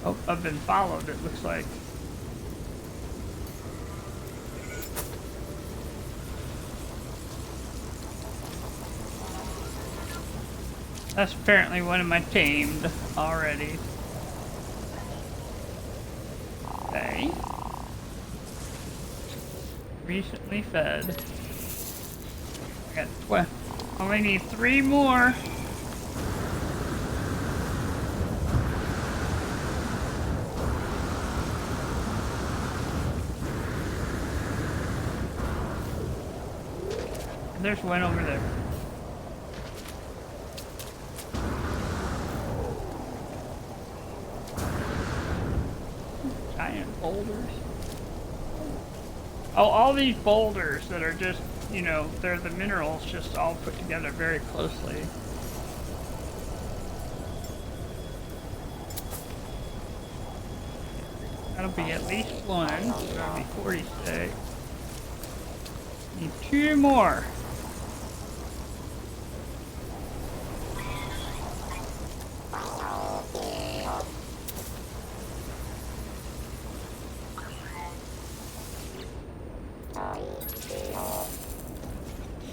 Oh, I've been followed, it looks like. That's apparently one of my tamed already. Okay. Recently fed. I got 12. Only need 3 more. And there's one over there. Giant boulders. Oh, all these boulders that are just, you know, they're the minerals just all put together very closely. That'll be at least one, so that'll be 46. Need 2 more.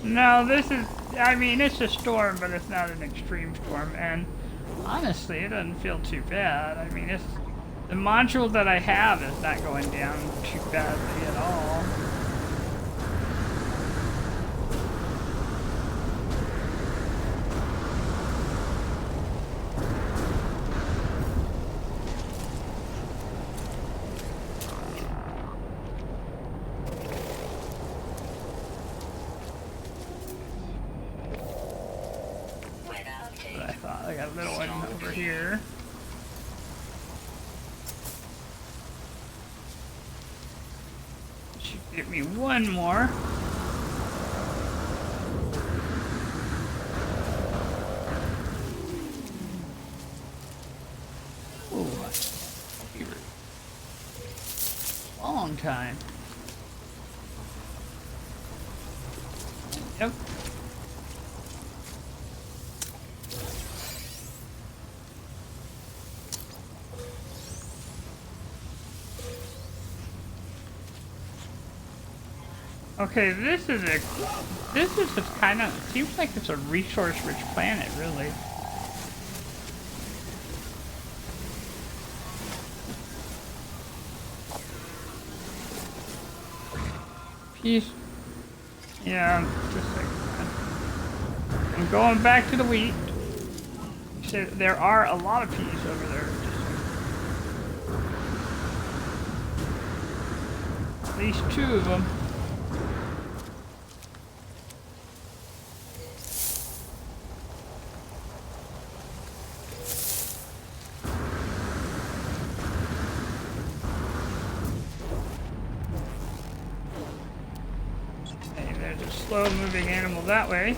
No, this is, I mean, it's a storm, but it's not an extreme storm, and honestly, it doesn't feel too bad. I mean, it's, the module that I have is not going down too badly at all. But I thought I got a little one over here. Should give me one more. Ooh, long time. Yep. Okay, this is a kind of, seems like it's a resource-rich planet, really. Peace. Yeah, just like that. I'm going back to the wheat. So there are a lot of peas over there. At least 2 of them. Slow-moving animal that way.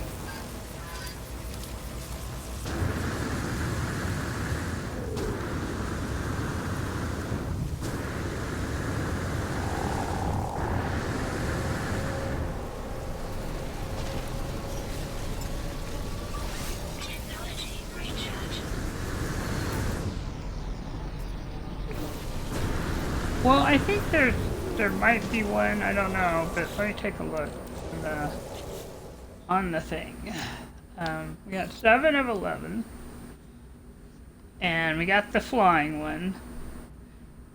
Well, I think there might be one, I don't know, but let me take a look on the thing. We got 7 of 11, and we got the flying one.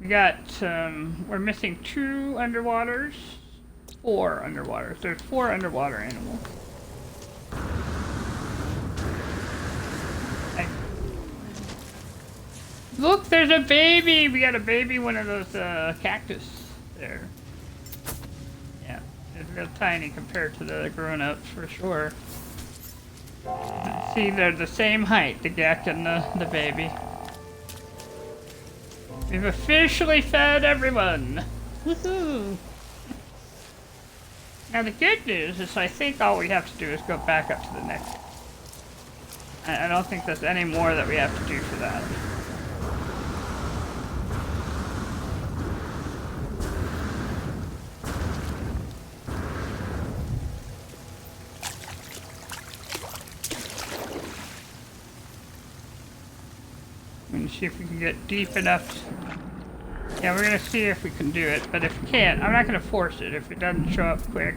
We got, we're missing 2 underwaters, 4 underwaters. There's 4 underwater animals. Look, there's a baby! We got a baby one of those cactus there. Yeah, it's real tiny compared to the grown-ups for sure. See, they're the same height, the gek and the baby. We've officially fed everyone! Woohoo! Now the good news is I think all we have to do is go back up to the next. I don't think there's any more that we have to do for that. I'm gonna see if we can get deep enough. Yeah, we're gonna see if we can do it, but if we can't, I'm not gonna force it if it doesn't show up quick.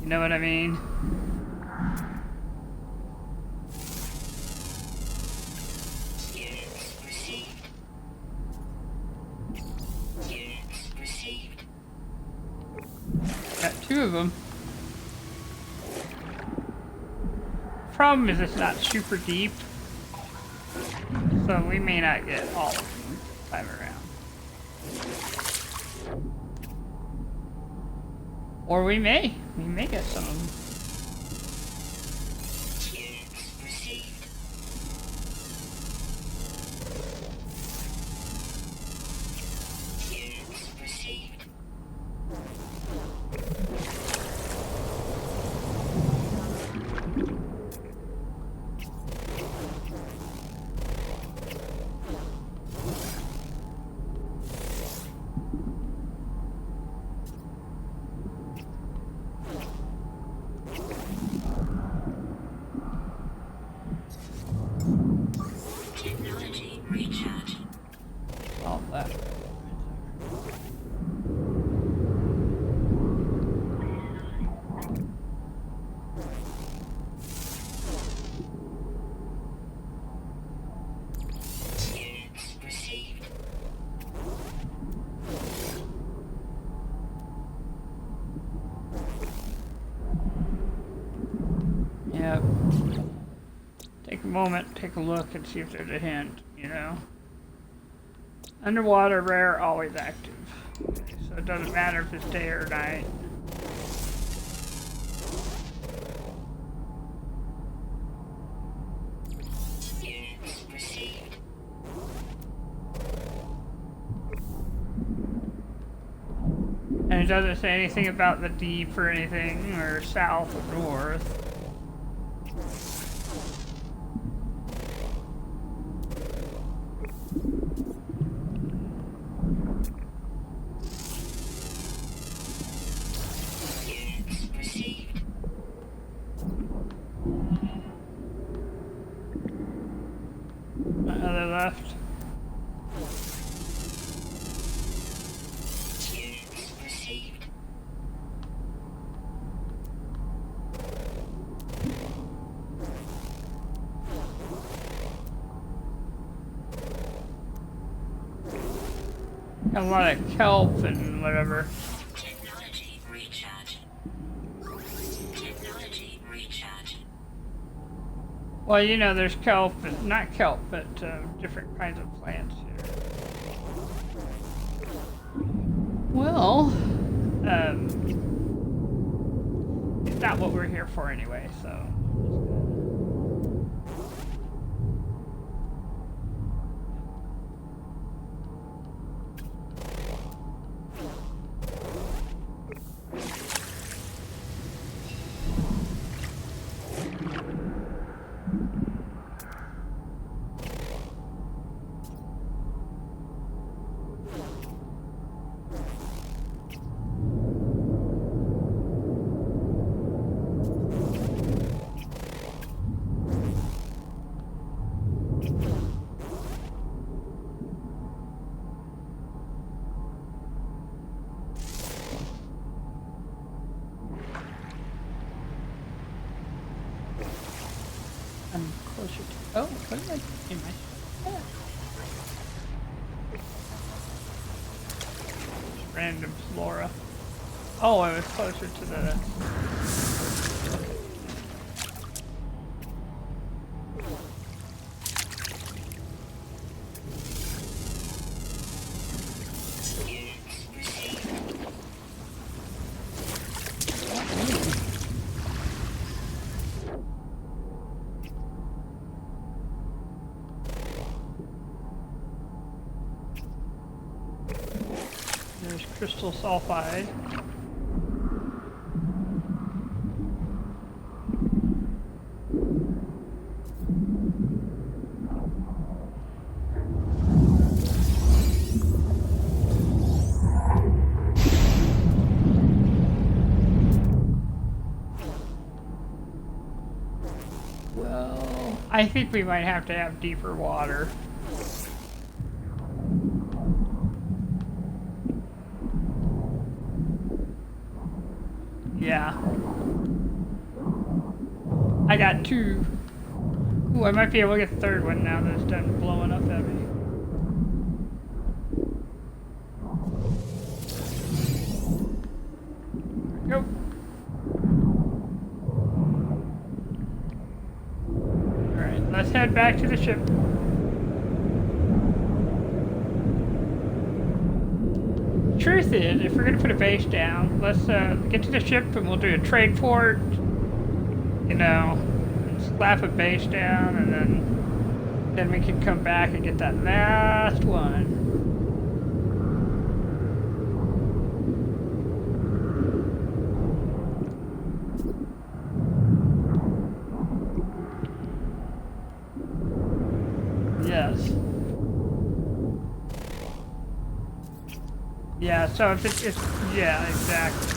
You know what I mean? Units received. Units received. Got 2 of them. Problem is it's not super deep. So we may not get all of them this time around. Or we may get some. Units received. Units received. Technology recharge. All that. Units received. Yeah. Take a moment, take a look, and see if there's a hint, you know? Underwater rare, always active. Okay, so it doesn't matter if it's day or night. Units received. And it doesn't say anything about the deep or anything, or south or north. Units received. Other left. Units received. A lot of kelp and whatever. Technology recharge. Technology recharge. Well, you know, there's kelp, and not kelp, but different kinds of plants here. Well, it's not what we're here for anyway, so. I'm closer to. Oh, what am I in my? Yeah. Random flora. Oh, I was closer to the. Units received. There's crystal sulfide. Well, I think we might have to have deeper water. Yeah. I got two. Ooh, I might be able to get the third one now that it's done blowing up at me. Go. Alright, let's head back to the ship. Truth truth is, if we're gonna put a base down, let's get to the ship and we'll do a trade port. You know, slap a base down, and then we can come back and get that last one. Yes. Yeah, so if it's yeah, exactly.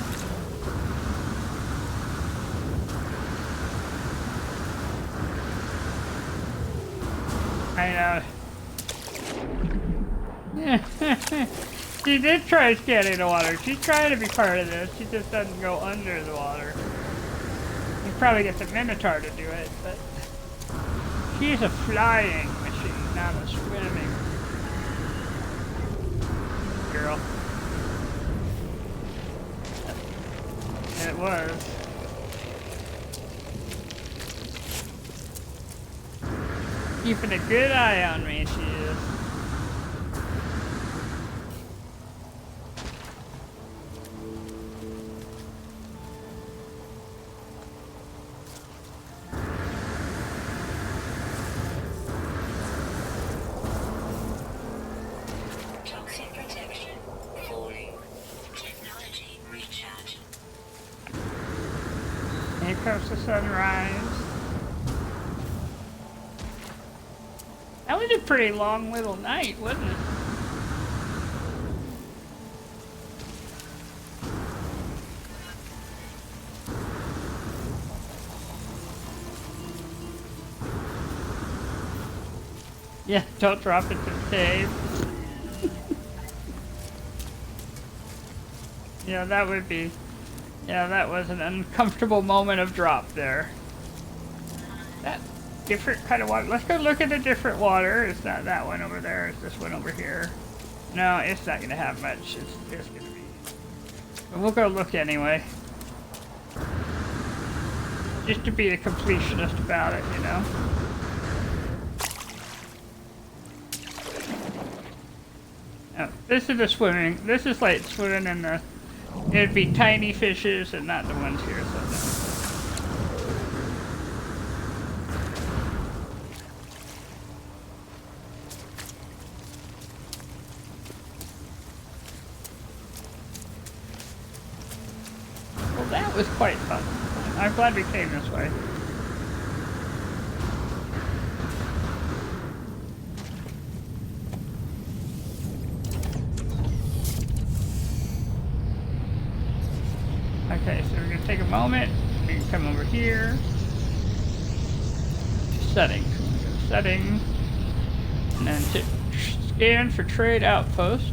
I know. She did try scanning the water. She's trying to be part of this. She just doesn't go under the water. You probably get the Minotaur to do it, but she's a flying machine, not a swimming girl. It was. Keeping a good eye on me, she is. Toxic protection. Falling. Technology recharge. Here comes the sunrise. That was a pretty long little night, wasn't it? Yeah, don't drop it to the cave. Yeah, that would be... Yeah, that was an uncomfortable moment of drop there. That different kind of water. Let's go look at the different water. It's not that one over there. It's this one over here. No, it's not going to have much. It's going to be... But we'll go look anyway. Just to be a completionist about it, you know? Oh, this is the swimming. This is like swimming in the... It'd be tiny fishes and not the ones here, so no. Well, that was quite fun. I'm glad we came this way. Okay, so we're going to take a moment. We can come over here. Settings. Go to settings. And then to scan for trade outpost.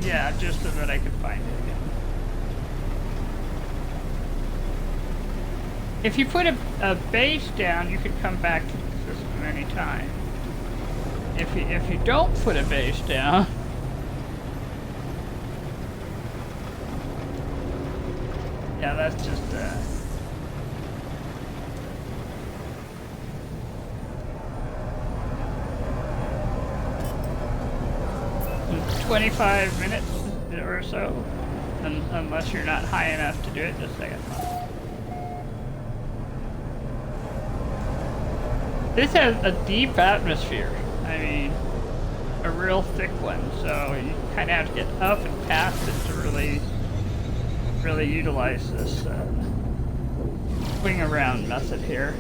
Yeah, just so that I could find it again. If you put a base down, you could come back to the system anytime. If you don't put a base down, yeah, that's just 25 minutes or so, unless you're not high enough to do it. Just a second. This has a deep atmosphere. I mean, a real thick one. So you kind of have to get up and past it to really utilize this swing around method here.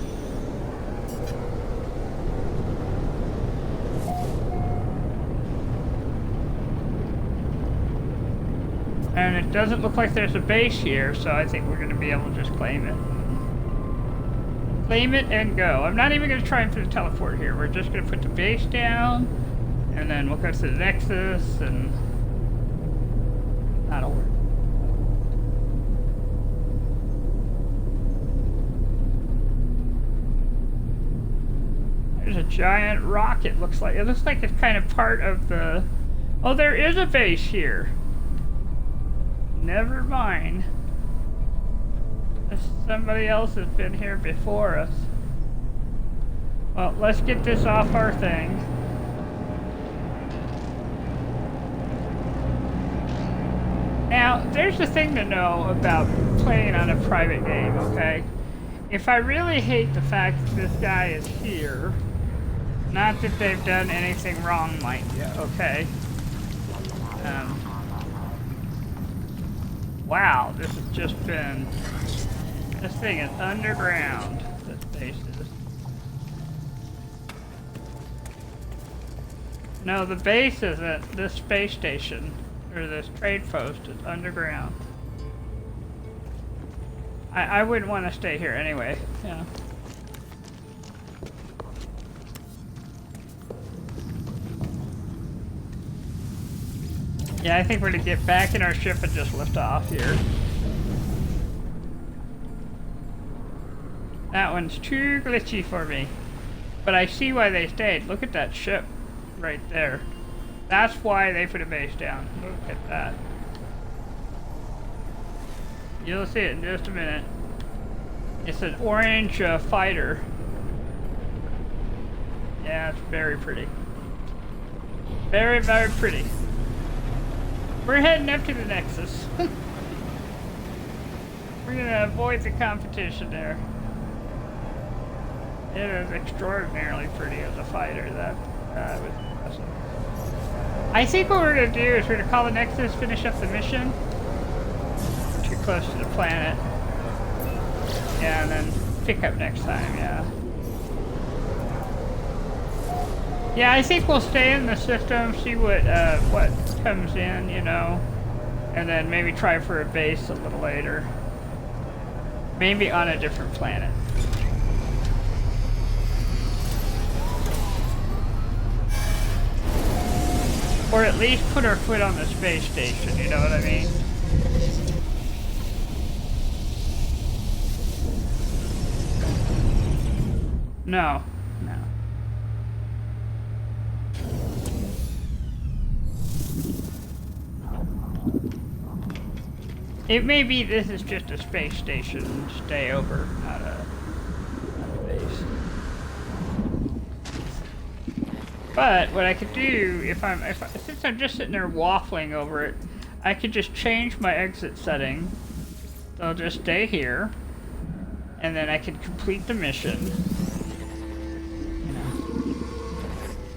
And it doesn't look like there's a base here, so I think we're going to be able to just claim it. Claim it and go. I'm not even going to try and put a teleport here. We're just going to put the base down, and then we'll go to the Nexus, and that'll work. There's a giant rock, it looks like. It looks like it's kind of part of the... Oh, there is a base here. Never mind. Somebody else has been here before us. Well, let's get this off our thing. Now, there's the thing to know about playing on a private game, okay? If I really hate the fact that this guy is here, not that they've done anything wrong, mind you, okay? Wow, this has just been... This thing is underground, this base is. No, the base isn't. This space station, or this trade post, is underground. I wouldn't want to stay here anyway, yeah. Yeah, I think we're gonna get back in our ship and just lift off here. That one's too glitchy for me. But I see why they stayed. Look at that ship right there. That's why they put a base down. Look at that. You'll see it in just a minute. It's an orange fighter. Yeah, it's very pretty. Very, very pretty. We're heading up to the Nexus. We're gonna avoid the competition there. It is extraordinarily pretty as a fighter. That was impressive. I think what we're gonna do is we're gonna call the Nexus, finish up the mission. Too close to the planet. Yeah, and then pick up next time, yeah. Yeah, I think we'll stay in the system, see what comes in, you know, and then maybe try for a base a little later. Maybe on a different planet. Or at least put our foot on the space station, you know what I mean? No, no. It may be this is just a space station stay over, not a base. But what I could do since I'm just sitting there waffling over it, I could just change my exit setting. They'll just stay here, and then I could complete the mission. You know.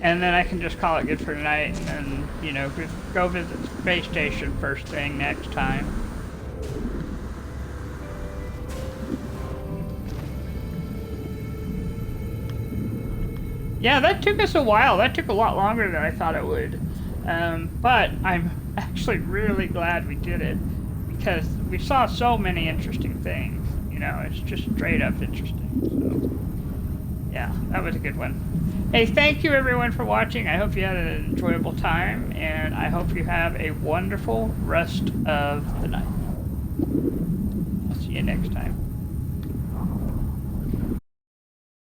And then I can just call it good for tonight, and then, you know, go visit the space station first thing next time. Yeah, that took us a while. That took a lot longer than I thought it would. But I'm actually really glad we did it, because we saw so many interesting things. You know, it's just straight up interesting. So, yeah, that was a good one. Hey, thank you everyone for watching. I hope you had an enjoyable time, and I hope you have a wonderful rest of the night. I'll see you next time.